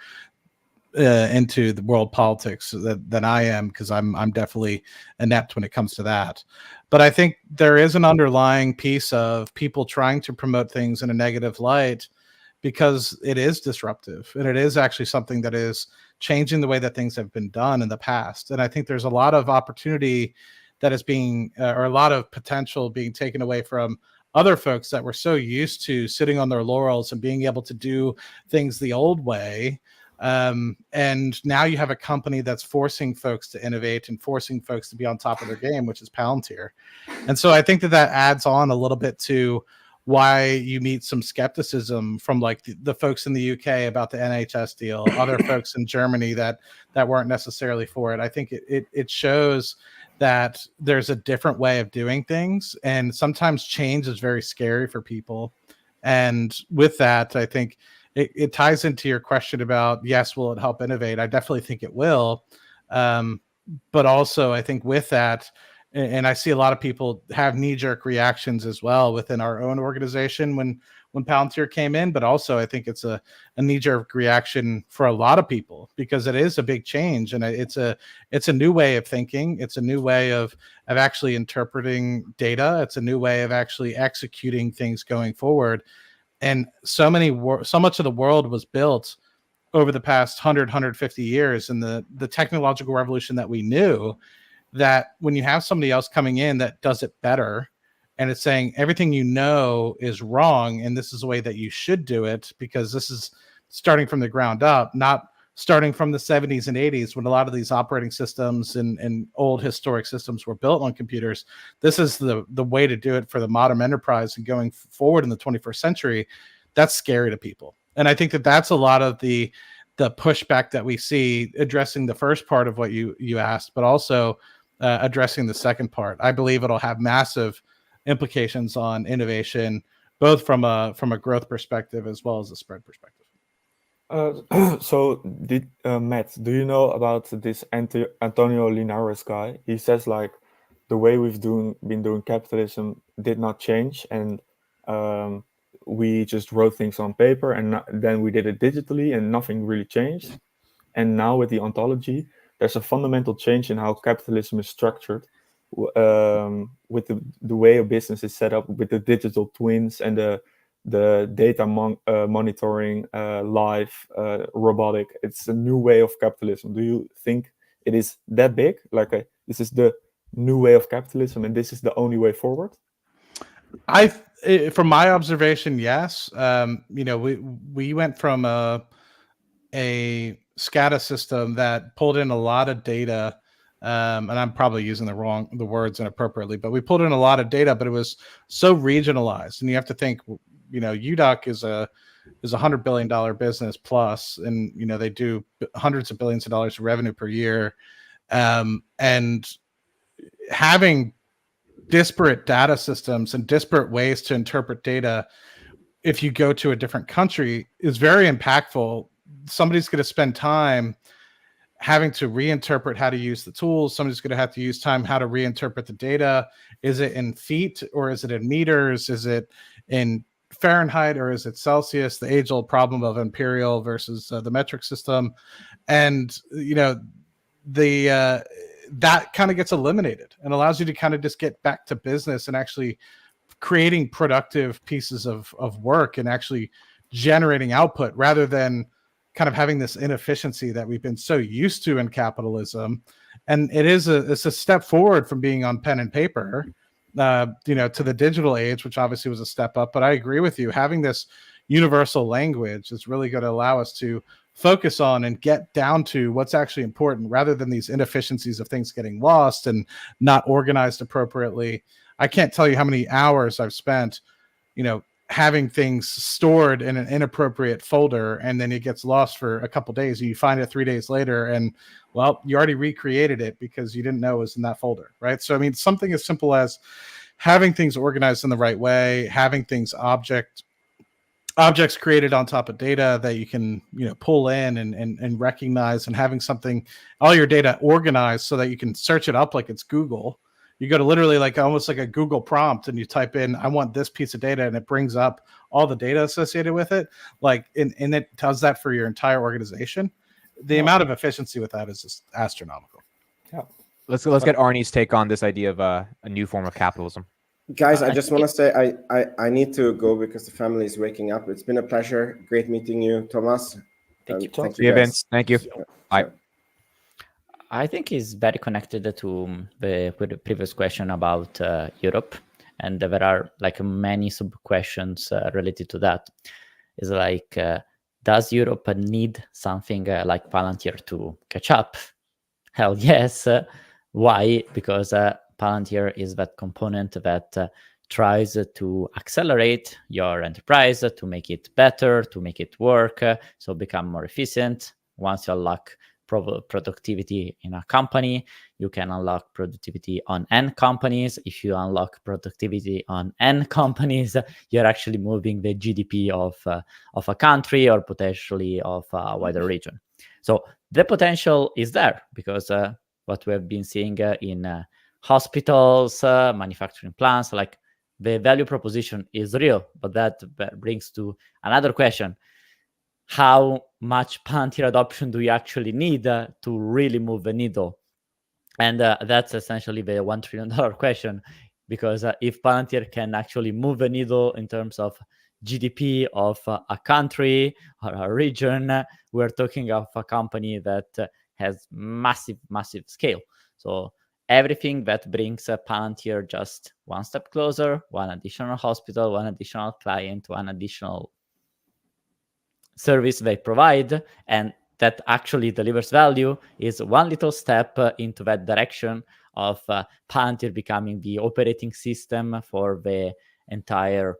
into the world politics than I am, because I'm definitely inept when it comes to that. But I think there is an underlying piece of people trying to promote things in a negative light because it is disruptive, and it is actually something that is changing the way that things have been done in the past. And I think there's a lot of opportunity that is being, or a lot of potential being taken away from other folks that were so used to sitting on their laurels and being able to do things the old way. And now you have a company that's forcing folks to innovate and forcing folks to be on top of their game, which is Palantir. And so I think that adds on a little bit to why you meet some skepticism from like the folks in the UK about the NHS deal, other folks in Germany that weren't necessarily for it. I think it shows that there's a different way of doing things, and sometimes change is very scary for people. And with that, I think it ties into your question about, yes, will it help innovate? I definitely think it will. But also I think with that, and I see a lot of people have knee-jerk reactions as well within our own organization when Palantir came in, but also I think it's a knee-jerk reaction for a lot of people because it is a big change, and it's a new way of thinking. It's a new way of actually interpreting data. It's a new way of actually executing things going forward. And so much of the world was built over the past 150 years, and the technological revolution that we knew, that when you have somebody else coming in that does it better, and it's saying everything you know is wrong and this is the way that you should do it because this is starting from the ground up, not starting from the 70s and 80s when a lot of these operating systems and old historic systems were built on computers. This is the way to do it for the modern enterprise and going forward in the 21st century. That's scary to people. And I think that that's a lot of the pushback that we see addressing the first part of what you asked, but also addressing the second part. I believe it'll have massive implications on innovation, both from a growth perspective as well as a spread perspective. So, Matt, do you know about this Antonio Linares guy? He says like the way we've been doing capitalism did not change, and we just wrote things on paper, and then we did it digitally, and nothing really changed. And now with the ontology, there's a fundamental change in how capitalism is structured, with the way a business is set up, with the digital twins and the data monitoring, live, robotic. It's a new way of capitalism. Do you think it is that big? Like this is the new way of capitalism, and this is the only way forward? From my observation, yes. We went from a SCADA system that pulled in a lot of data, and I'm probably using the words inappropriately, but we pulled in a lot of data, but it was so regionalized. And you have to think, UDOC is a $100 billion business plus, and they do hundreds of billions of dollars of revenue per year, and having disparate data systems and disparate ways to interpret data if you go to a different country is very impactful. Somebody's going to spend time having to reinterpret how to use the tools. Somebody's going to have to use time how to reinterpret the data. Is it in feet or is it in meters? Is it in Fahrenheit or is it Celsius? The age-old problem of imperial versus the metric system. And that kind of gets eliminated and allows you to kind of just get back to business and actually creating productive pieces of work and actually generating output rather than kind of having this inefficiency that we've been so used to in capitalism. And it's a step forward from being on pen and paper, to the digital age, which obviously was a step up. But I agree with you. Having this universal language is really going to allow us to focus on and get down to what's actually important rather than these inefficiencies of things getting lost and not organized appropriately. I can't tell you how many hours I've spent, having things stored in an inappropriate folder, and then it gets lost for a couple days and you find it 3 days later and, well, you already recreated it because you didn't know it was in that folder, right? So, something as simple as having things organized in the right way, having things objects created on top of data that you can pull in and recognize, and having all your data organized so that you can search it up like it's Google. You go to literally almost like a Google prompt and you type in, I want this piece of data, and it brings up all the data associated with it. And it does that for your entire organization. The amount of efficiency with that is just astronomical. Yeah. Let's get Arnie's take on this idea of a new form of capitalism. Guys, I just want to say I need to go because the family is waking up. It's been a pleasure. Great meeting you, Thomas. Thank you. Thank See you, you, guys. Vince. Thank you. Bye. I think it's very connected to the previous question about Europe. And there are like many sub questions related to that. Is like, does Europe need something like Palantir to catch up? Hell yes. Why? Because Palantir is that component that tries to accelerate your enterprise, to make it better, to make it work, so become more efficient. Once you unlock productivity in a company, you can unlock productivity on N companies. If you unlock productivity on N companies, you're actually moving the GDP of a country or potentially of a wider region. So the potential is there because what we have been seeing in hospitals, manufacturing plants, like the value proposition is real, but that brings to another question. How much Palantir adoption do you actually need to really move the needle? And that's essentially the $1 trillion question, because if Palantir can actually move the needle in terms of GDP of a country or a region, we're talking of a company that has massive scale. So everything that brings Palantir just one step closer, one additional hospital, one additional client, one additional service they provide, and that actually delivers value, is one little step into that direction of Palantir becoming the operating system for the entire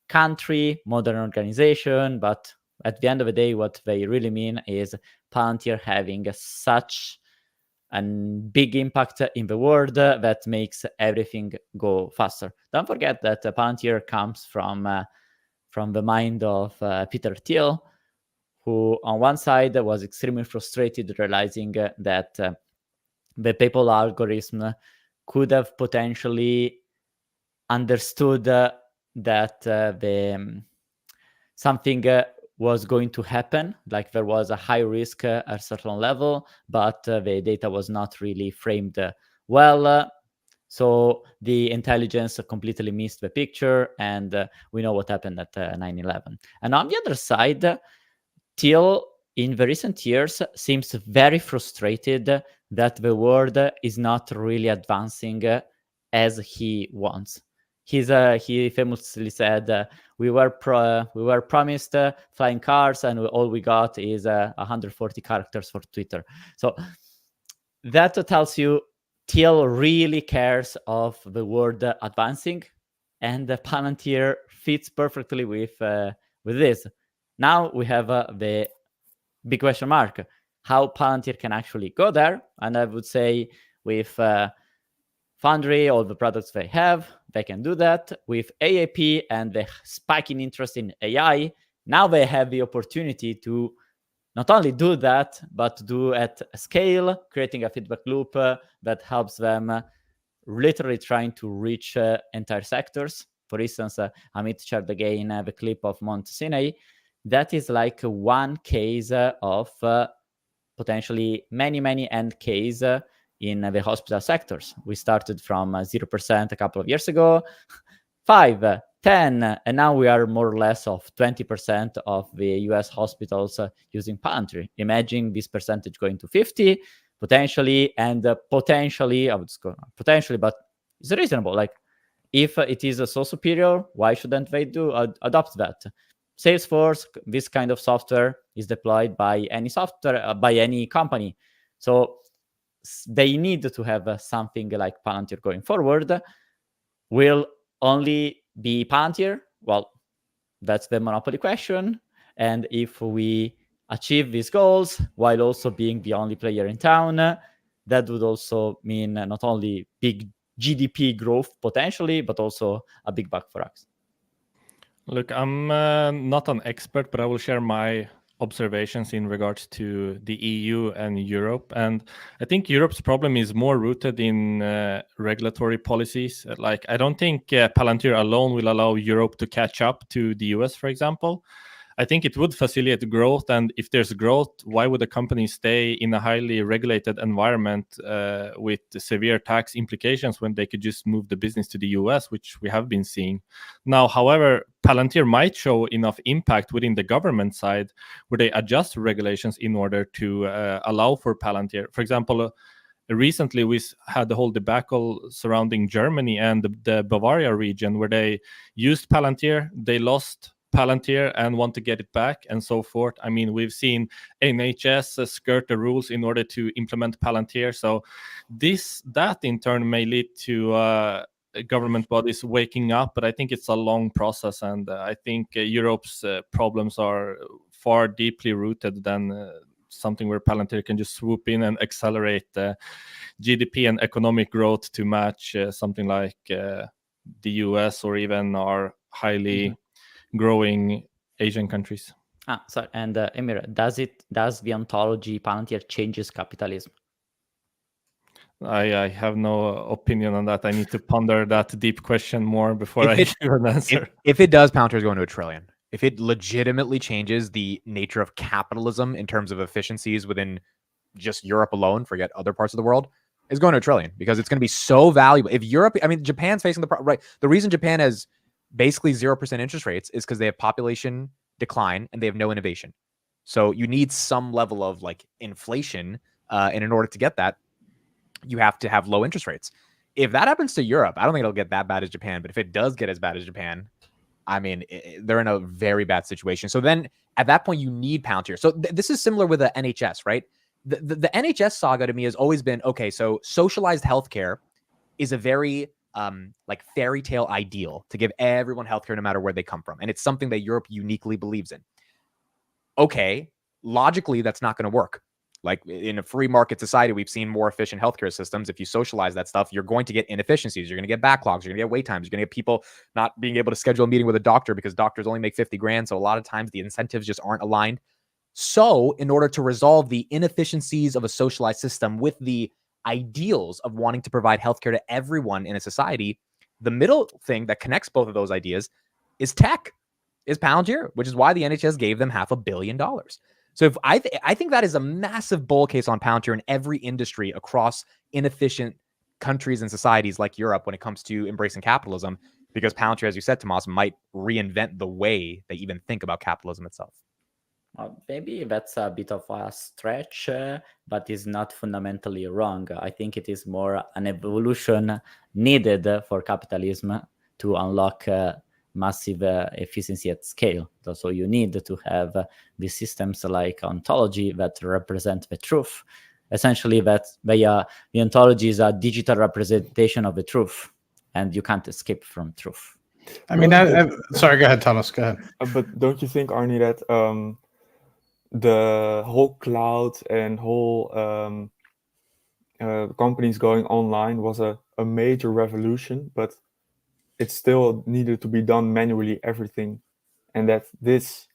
country, modern organization. But at the end of the day, what they really mean is Palantir having such a big impact in the world that makes everything go faster. Don't forget that Palantir comes from the mind of Peter Thiel, who on one side was extremely frustrated realizing that the PayPal algorithm could have potentially understood that something was going to happen, like there was a high risk at a certain level, but the data was not really framed well. So the intelligence completely missed the picture, and we know what happened at 9/11. And on the other side, Thiel, in the recent years, seems very frustrated that the world is not really advancing as he wants. He famously said, "We were promised flying cars, and all we got is 140 characters for Twitter." So that tells you Thiel really cares of the world advancing, and Palantir fits perfectly with this. Now we have the big question mark, how Palantir can actually go there. And I would say with Foundry, all the products they have, they can do that. With AAP and the spiking interest in AI, now they have the opportunity to not only do that, but do at scale, creating a feedback loop that helps them literally trying to reach entire sectors. For instance, Amit shared again the clip of Mount Sinai. That is like one case of potentially many end case in the hospital sectors. We started from 0% a couple of years ago, 5, 10, and now we are more or less of 20% of the US hospitals using Palantir. Imagine this percentage going to 50, potentially, and potentially, I would go potentially, but it's reasonable. Like, if it is so superior, why shouldn't they adopt that? Salesforce, this kind of software is deployed by any software, by any company. So they need to have something like Palantir going forward. Will only be Palantir? Well, that's the monopoly question. And if we achieve these goals while also being the only player in town, that would also mean not only big GDP growth potentially, but also a big buck for us. Look, I'm not an expert, but I will share my observations in regards to the EU and Europe. And I think Europe's problem is more rooted in regulatory policies. Like, I don't think Palantir alone will allow Europe to catch up to the US, for example. I think it would facilitate growth. And if there's growth, why would a company stay in a highly regulated environment with severe tax implications when they could just move the business to the US, which we have been seeing? Now, however, Palantir might show enough impact within the government side where they adjust regulations in order to allow for Palantir. For example, recently we had the whole debacle surrounding Germany and the Bavaria region, where they used Palantir, they lost Palantir and want to get it back, and so forth. I mean, we've seen NHS skirt the rules in order to implement Palantir. So that in turn may lead to government bodies waking up, but I think it's a long process, and I think Europe's problems are far deeply rooted than something where Palantir can just swoop in and accelerate GDP and economic growth to match something like the US or even our highly growing Asian countries. Sorry. And Emir, does the ontology Palantir changes capitalism? I have no opinion on that. I need to ponder that deep question more before I give an answer. If it does, Palantir is going to $1 trillion. If it legitimately changes the nature of capitalism in terms of efficiencies within just Europe alone, forget other parts of the world, is going to $1 trillion, because it's going to be so valuable. If Europe, I mean, Japan's facing right. The reason Japan has basically 0% interest rates is because they have population decline and they have no innovation. So you need some level of like inflation, and in order to get that, you have to have low interest rates. If that happens to Europe, I don't think it'll get that bad as Japan, but if it does get as bad as Japan, I mean, they're in a very bad situation. So then at that point, you need Palantir. So this is similar with the NHS, right? The NHS saga to me has always been, okay, so socialized healthcare is a very like fairy tale ideal to give everyone healthcare no matter where they come from. And it's something that Europe uniquely believes in. Okay, logically, that's not going to work. Like in a free market society, we've seen more efficient healthcare systems. If you socialize that stuff, you're going to get inefficiencies. You're going to get backlogs. You're going to get wait times. You're going to get people not being able to schedule a meeting with a doctor because doctors only make 50 grand. So a lot of times the incentives just aren't aligned. So in order to resolve the inefficiencies of a socialized system with the ideals of wanting to provide healthcare to everyone in a society, the middle thing that connects both of those ideas is tech, is Palantir, which is why the NHS gave them $500 million. So if I think that is a massive bull case on Palantir in every industry across inefficient countries and societies like Europe when it comes to embracing capitalism, because Palantir, as you said, Tomas, might reinvent the way they even think about capitalism itself. Maybe that's a bit of a stretch, but is not fundamentally wrong. I think it is more an evolution needed for capitalism to unlock massive efficiency at scale. So you need to have these systems like ontology that represent the truth. Essentially, that the ontology is a digital representation of the truth, and you can't escape from truth. I mean, sorry, go ahead, Thomas. Go ahead. But don't you think, Arnie, that the whole cloud and whole companies going online was a major revolution, but it still needed to be done manually, everything, and that this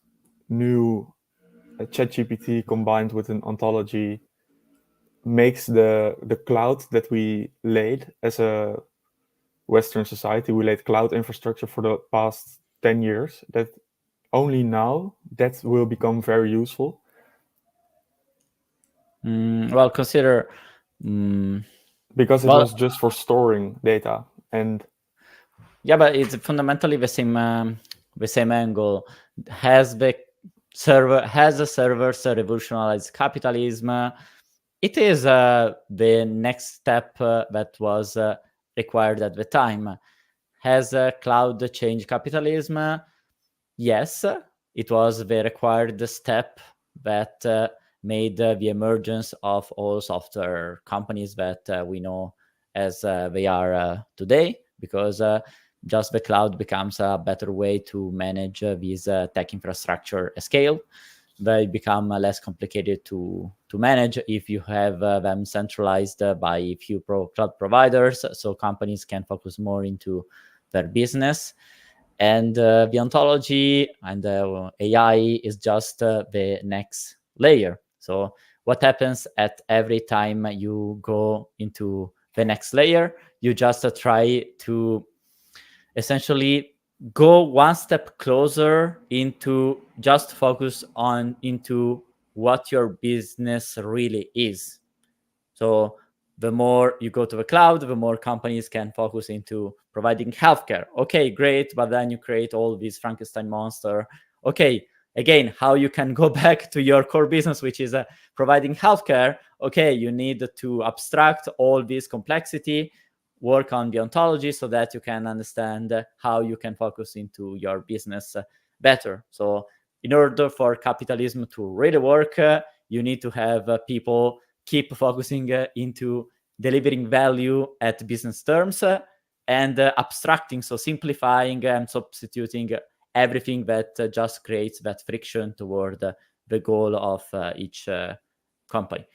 new ChatGPT combined with an ontology makes the cloud that we laid as a Western society, we laid cloud infrastructure for the past 10 years, that only now that will become very useful. Well, consider because it was just for storing data. And yeah, but it's fundamentally the same angle. Has the servers revolutionized capitalism? It is the next step that was required at the time. Has cloud changed capitalism? Yes, it was the required step that made the emergence of all software companies that we know as they are today, because just the cloud becomes a better way to manage these tech infrastructure at scale. They become less complicated to manage if you have them centralized by a few cloud providers, so companies can focus more into their business. And the ontology and AI is just the next layer. So what happens at every time you go into the next layer? You just try to essentially go one step closer into just focus on into what your business really is. So the more you go to the cloud, the more companies can focus into providing healthcare. Okay, great, but then you create all these Frankenstein monster. Okay, again, how you can go back to your core business, which is providing healthcare. okay, you need to abstract all this complexity, work on the ontology so that you can understand how you can focus into your business better. So in order for capitalism to really work, you need to have people keep focusing into delivering value at business terms and abstracting, so simplifying and substituting everything that just creates that friction toward the goal of each company.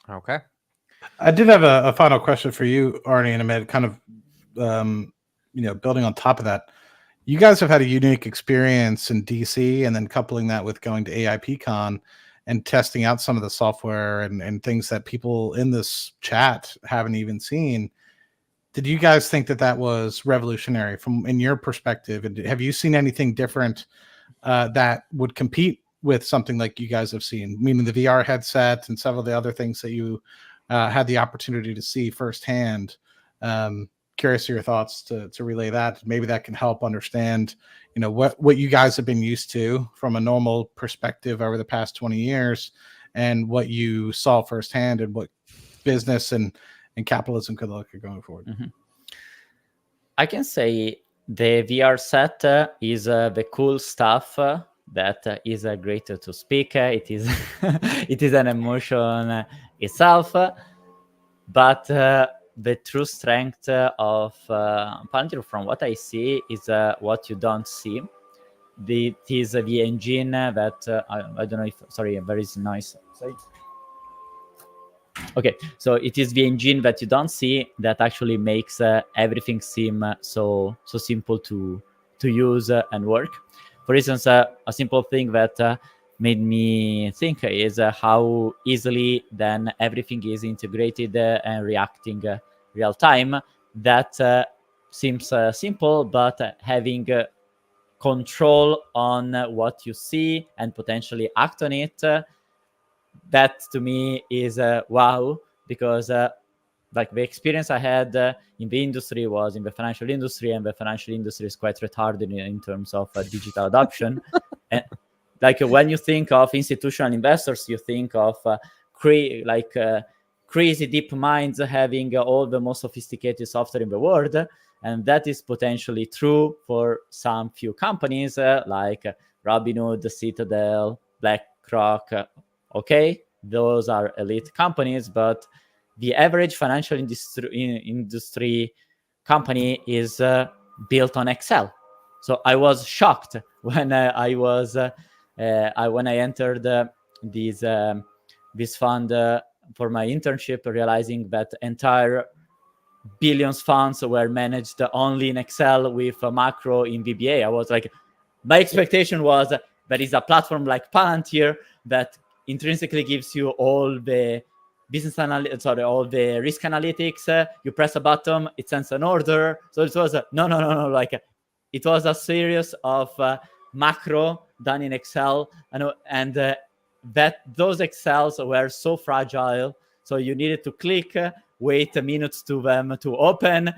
Okay. I did have a final question for you, Arnie and Ahmed, kind of, building on top of that. You guys have had a unique experience in DC, and then coupling that with going to AIPCon and testing out some of the software and things that people in this chat haven't even seen. Did you guys think that was revolutionary from in your perspective? And have you seen anything different that would compete with something like you guys have seen, meaning the VR headset and several of the other things that you had the opportunity to see firsthand? Curious of your thoughts to relay that. Maybe that can help understand, what you guys have been used to from a normal perspective over the past 20 years and what you saw firsthand and what business and capitalism could look like going forward. Mm-hmm. I can say the VR set is the cool stuff that is great to speak. It is it is an emotion itself, but the true strength of Palantir, from what I see, is what you don't see. It is the engine that I don't know if, sorry, there is noise. Sorry. Okay, so it is the engine that you don't see that actually makes everything seem so simple to use and work. For instance, a simple thing that made me think is how easily then everything is integrated and reacting real time. That seems simple, but having control on what you see and potentially act on it, that to me is wow, because like the experience I had in the industry was in the financial industry, and the financial industry is quite retarded in terms of digital adoption. And like when you think of institutional investors, you think of crazy deep minds having all the most sophisticated software in the world, and that is potentially true for some few companies like Robinhood, Citadel, BlackRock. Okay, those are elite companies, but the average financial industry company is built on Excel. So I was shocked when I entered this fund for my internship, realizing that entire billions funds were managed only in Excel with macro in VBA. I was like, my expectation was there is a platform like Palantir that intrinsically gives you all the all the risk analytics. You press a button, it sends an order. So it was no. Like it was a series of macro done in Excel, and that those Excels were so fragile. So you needed to click, wait a minute to them to open,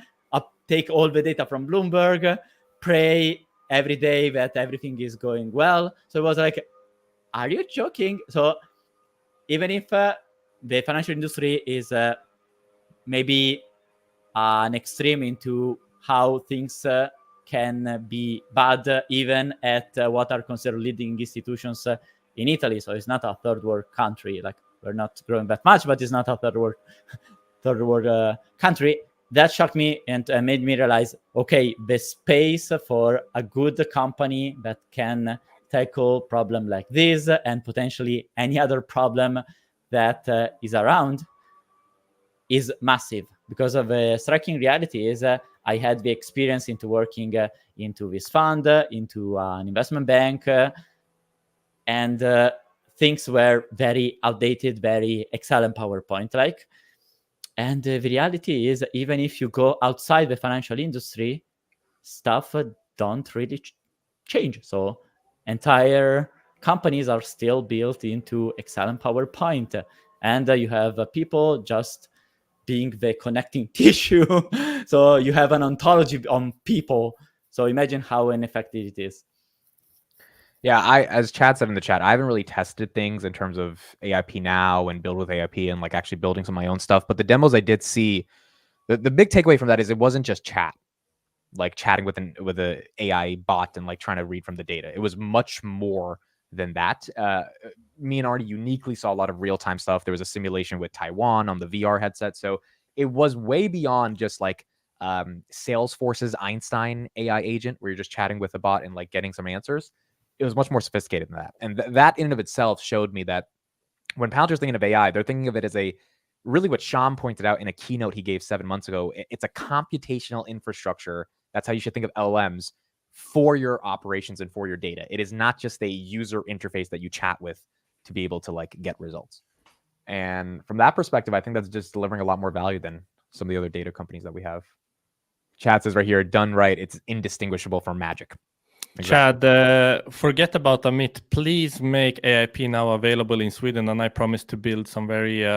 take all the data from Bloomberg, pray every day that everything is going well. So it was like, are you joking? So even if the financial industry is maybe an extreme into how things can be bad, even at what are considered leading institutions in Italy. So it's not a third world country. Like we're not growing that much, but it's not a third world country. That shocked me and made me realize, okay, the space for a good company that can tackle problem like this and potentially any other problem that is around is massive. Because of the striking reality is I had the experience into working into this fund, into an investment bank, and things were very outdated, very Excel and PowerPoint-like. And the reality is, even if you go outside the financial industry, stuff don't really change. So entire companies are still built into Excel and PowerPoint. And you have people just being the connecting tissue. So you have an ontology on people. So imagine how ineffective it is. Yeah, as Chad said in the chat, I haven't really tested things in terms of AIP now and build with AIP and like actually building some of my own stuff. But the demos I did see, the big takeaway from that is it wasn't just chat, like chatting with a AI bot and like trying to read from the data. It was much more than that. Me and Arnie uniquely saw a lot of real-time stuff. There was a simulation with Taiwan on the VR headset. So it was way beyond just like Salesforce's Einstein AI agent where you're just chatting with a bot and like getting some answers. It was much more sophisticated than that. And that in and of itself showed me that when Palantir's thinking of AI, they're thinking of it as a really what Sean pointed out in a keynote he gave 7 months ago. It's a computational infrastructure. That's how you should think of LLMs for your operations and for your data. It is not just a user interface that you chat with to be able to like get results. And from that perspective, I think that's just delivering a lot more value than some of the other data companies that we have. Chad says right here, done right, it's indistinguishable from magic. Exactly. Chad, forget about Amit. Please make AIP now available in Sweden, and I promise to build some very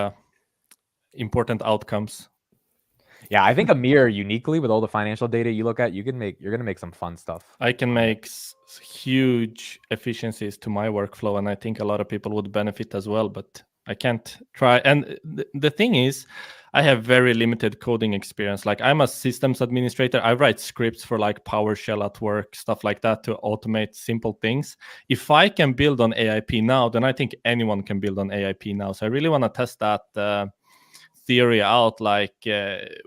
important outcomes. Yeah, I think Amir uniquely with all the financial data you look at, you're gonna make some fun stuff. I can make huge efficiencies to my workflow, and I think a lot of people would benefit as well. But I can't try. And the thing is, I have very limited coding experience. Like I'm a systems administrator. I write scripts for like PowerShell at work, stuff like that to automate simple things. If I can build on AIP now, then I think anyone can build on AIP now. So I really want to test that theory out. Like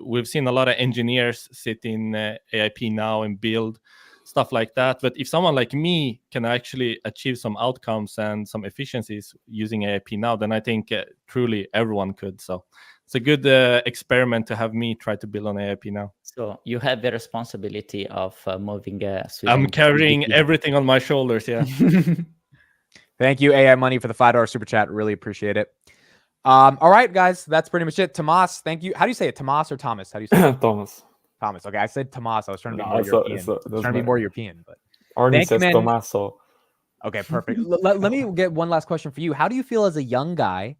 we've seen a lot of engineers sit in AIP now and build stuff like that. But if someone like me can actually achieve some outcomes and some efficiencies using AIP now, then I think truly everyone could. So it's a good experiment to have me try to build on AIP now. So you have the responsibility of moving Sweden. I'm carrying everything on my shoulders. Yeah. Thank you, AI Money, for the $5 super chat. Really appreciate it. All right, guys, that's pretty much it. Tomas, thank you. How do you say it? Tomas or Thomas? How do you say it? Thomas. Thomas. Okay, I said Tomas. I was trying to be more European. Trying to be more European, but Arnie says Tomaso. Okay, perfect. Let me get one last question for you. How do you feel as a young guy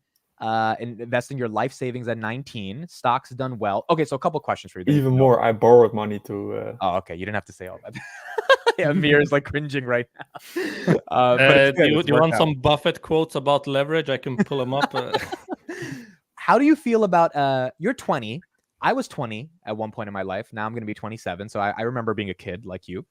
investing your life savings at 19? Stocks done well. Okay, so a couple questions for you. Even more, I borrowed money to. Oh, okay. You didn't have to say all that. Yeah, Amir is like cringing right now. Do you want some Buffett quotes about leverage? I can pull them up. How do you feel about you're 20? I was 20 at one point in my life. Now I'm going to be 27. So I remember being a kid like you.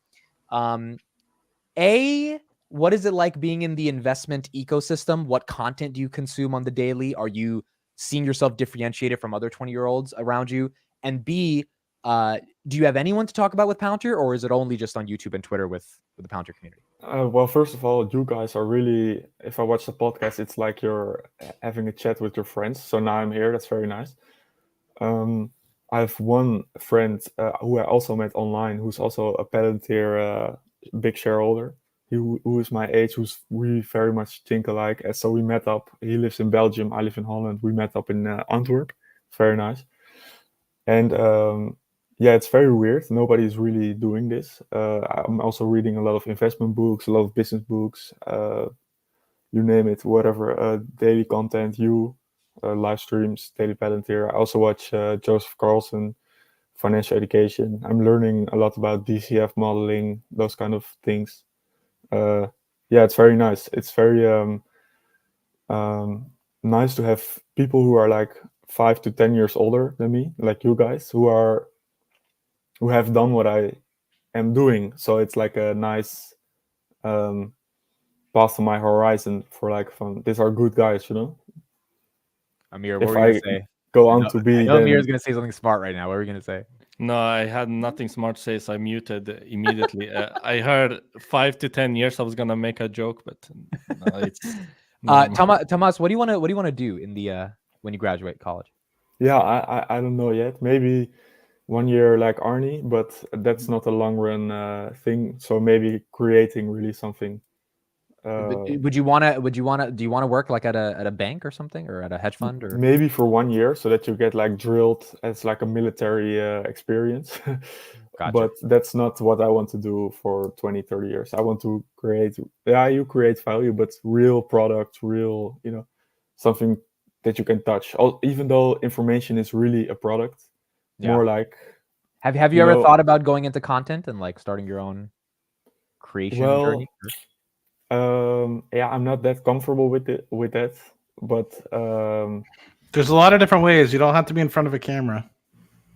What is it like being in the investment ecosystem? What content do you consume on the daily? Are you seeing yourself differentiated from other 20-year-olds around you? And B, do you have anyone to talk about with Palantir, or is it only just on YouTube and Twitter with the Palantir community? Well, first of all, you guys are really, if I watch the podcast, it's like you're having a chat with your friends. So now I'm here. That's very nice. I have one friend who I also met online, who's also a Palantir big shareholder. Who is my age, we very much think alike. And so we met up. He lives in Belgium. I live in Holland. We met up in Antwerp. Very nice. And yeah, it's very weird. Nobody's really doing this. I'm also reading a lot of investment books, a lot of business books, you name it, whatever, daily content, live streams, Daily Palantir. I also watch Joseph Carlson, financial education. I'm learning a lot about DCF modeling, those kind of things. Yeah, it's very nice. It's very nice to have people who are like 5 to 10 years older than me, like you guys, who have done what I am doing. So it's like a nice path on my horizon for like fun. These are good guys, you know. Amir, what were you gonna say? Go on to be. I know Amir's gonna say something smart right now. What were you gonna say? No, I had nothing smart to say, so I muted immediately. I heard 5 to 10 years. I was gonna make a joke, but no, it's. Tomas, what do you want to do in the when you graduate college? Yeah, I don't know yet. Maybe 1 year like Arnie, but that's not a long run thing. So maybe creating really something. Do you want to work like at a bank or something, or at a hedge fund, or maybe for 1 year so that you get like drilled as like a military experience. Gotcha. But that's not what I want to do for 20-30 years. I want to create, you create value, but real product, real, something that you can touch. Even though information is really a product, more like. Have you ever thought about going into content and like starting your own creation journey? Yeah, I'm not that comfortable with that, but There's a lot of different ways. You don't have to be in front of a camera.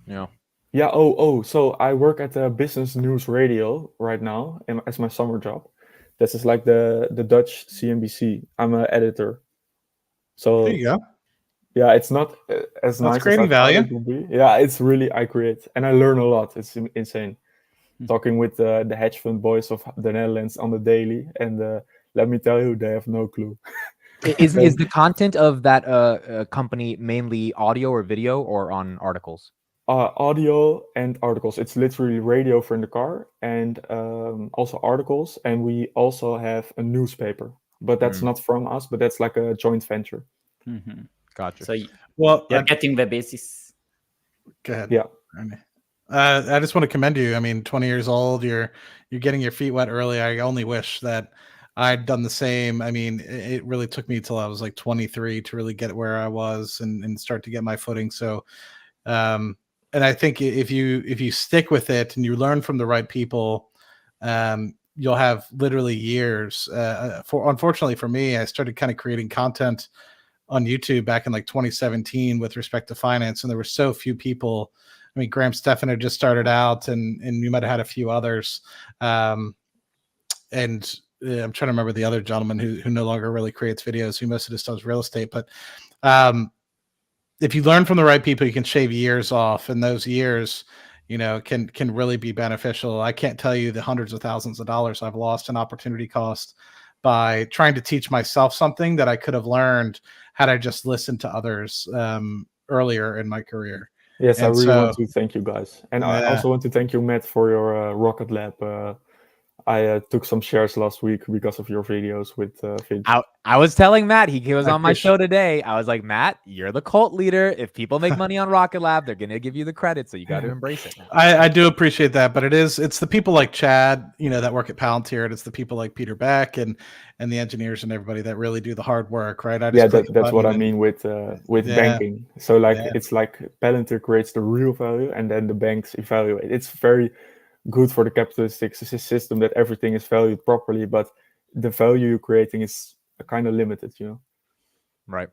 Yeah. yeah. Oh. So I work at the Business News Radio right now as my summer job. This is like the Dutch CNBC. I'm an editor. So There you go. yeah, it's not as That's nice as creating I thought value. it would be. Yeah, it's really I create and I learn a lot. It's insane. Talking with the hedge fund boys of the Netherlands on the daily, and let me tell you, they have no clue. Is the content of that company mainly audio or video or on articles? Audio and articles. It's literally radio for in the car, and also articles. And we also have a newspaper, but that's not from us. But that's like a joint venture. Mhm. Gotcha. So Well, you're getting the basis. go ahead. Yeah. I just want to commend you. I mean, 20 years old, you're getting your feet wet early. I only wish that I'd done the same. I mean, it really took me till I was like 23 to really get where I was and start to get my footing. So, and I think if you stick with it and you learn from the right people, you'll have literally years. Unfortunately for me, I started kind of creating content on YouTube back in like 2017 with respect to finance, and there were so few people. I mean, Graham Stephan had just started out, and you might have had a few others. And I'm trying to remember the other gentleman who no longer really creates videos, who most of this does real estate. But if you learn from the right people, you can shave years off, and those years, can really be beneficial. I can't tell you the hundreds of thousands of dollars I've lost in opportunity cost by trying to teach myself something that I could have learned had I just listened to others earlier in my career. Yes, And I really so- want to thank you guys, and I Yeah. also want to thank you, Matt, for your Rocket Lab. I took some shares last week because of your videos with Vinci. I was telling Matt, he was I on my appreciate- show today. I was like, Matt, you're the cult leader. If people make money on Rocket Lab, they're gonna give you the credit, so you got to embrace it now. I do appreciate that, but it's the people like Chad, that work at Palantir, and it's the people like Peter Beck and the engineers and everybody that really do the hard work, right? I just Yeah, click a that's what I button mean with Yeah. banking. So like Yeah. it's like Palantir creates the real value, and then the banks evaluate. It's very good for the capitalistic system that everything is valued properly, but the value you're creating is kind of limited, Right.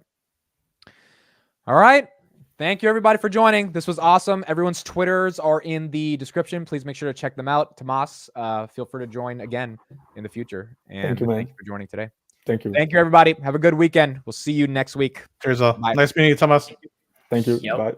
All right. Thank you, everybody, for joining. This was awesome. Everyone's Twitters are in the description. Please make sure to check them out. Tomas, feel free to join again in the future. And you, man. thank you for joining today. Thank you. Thank you, everybody. Have a good weekend. We'll see you next week. Cheers all. Bye. Nice meeting you, Thomas. Thank you. Yep. Bye.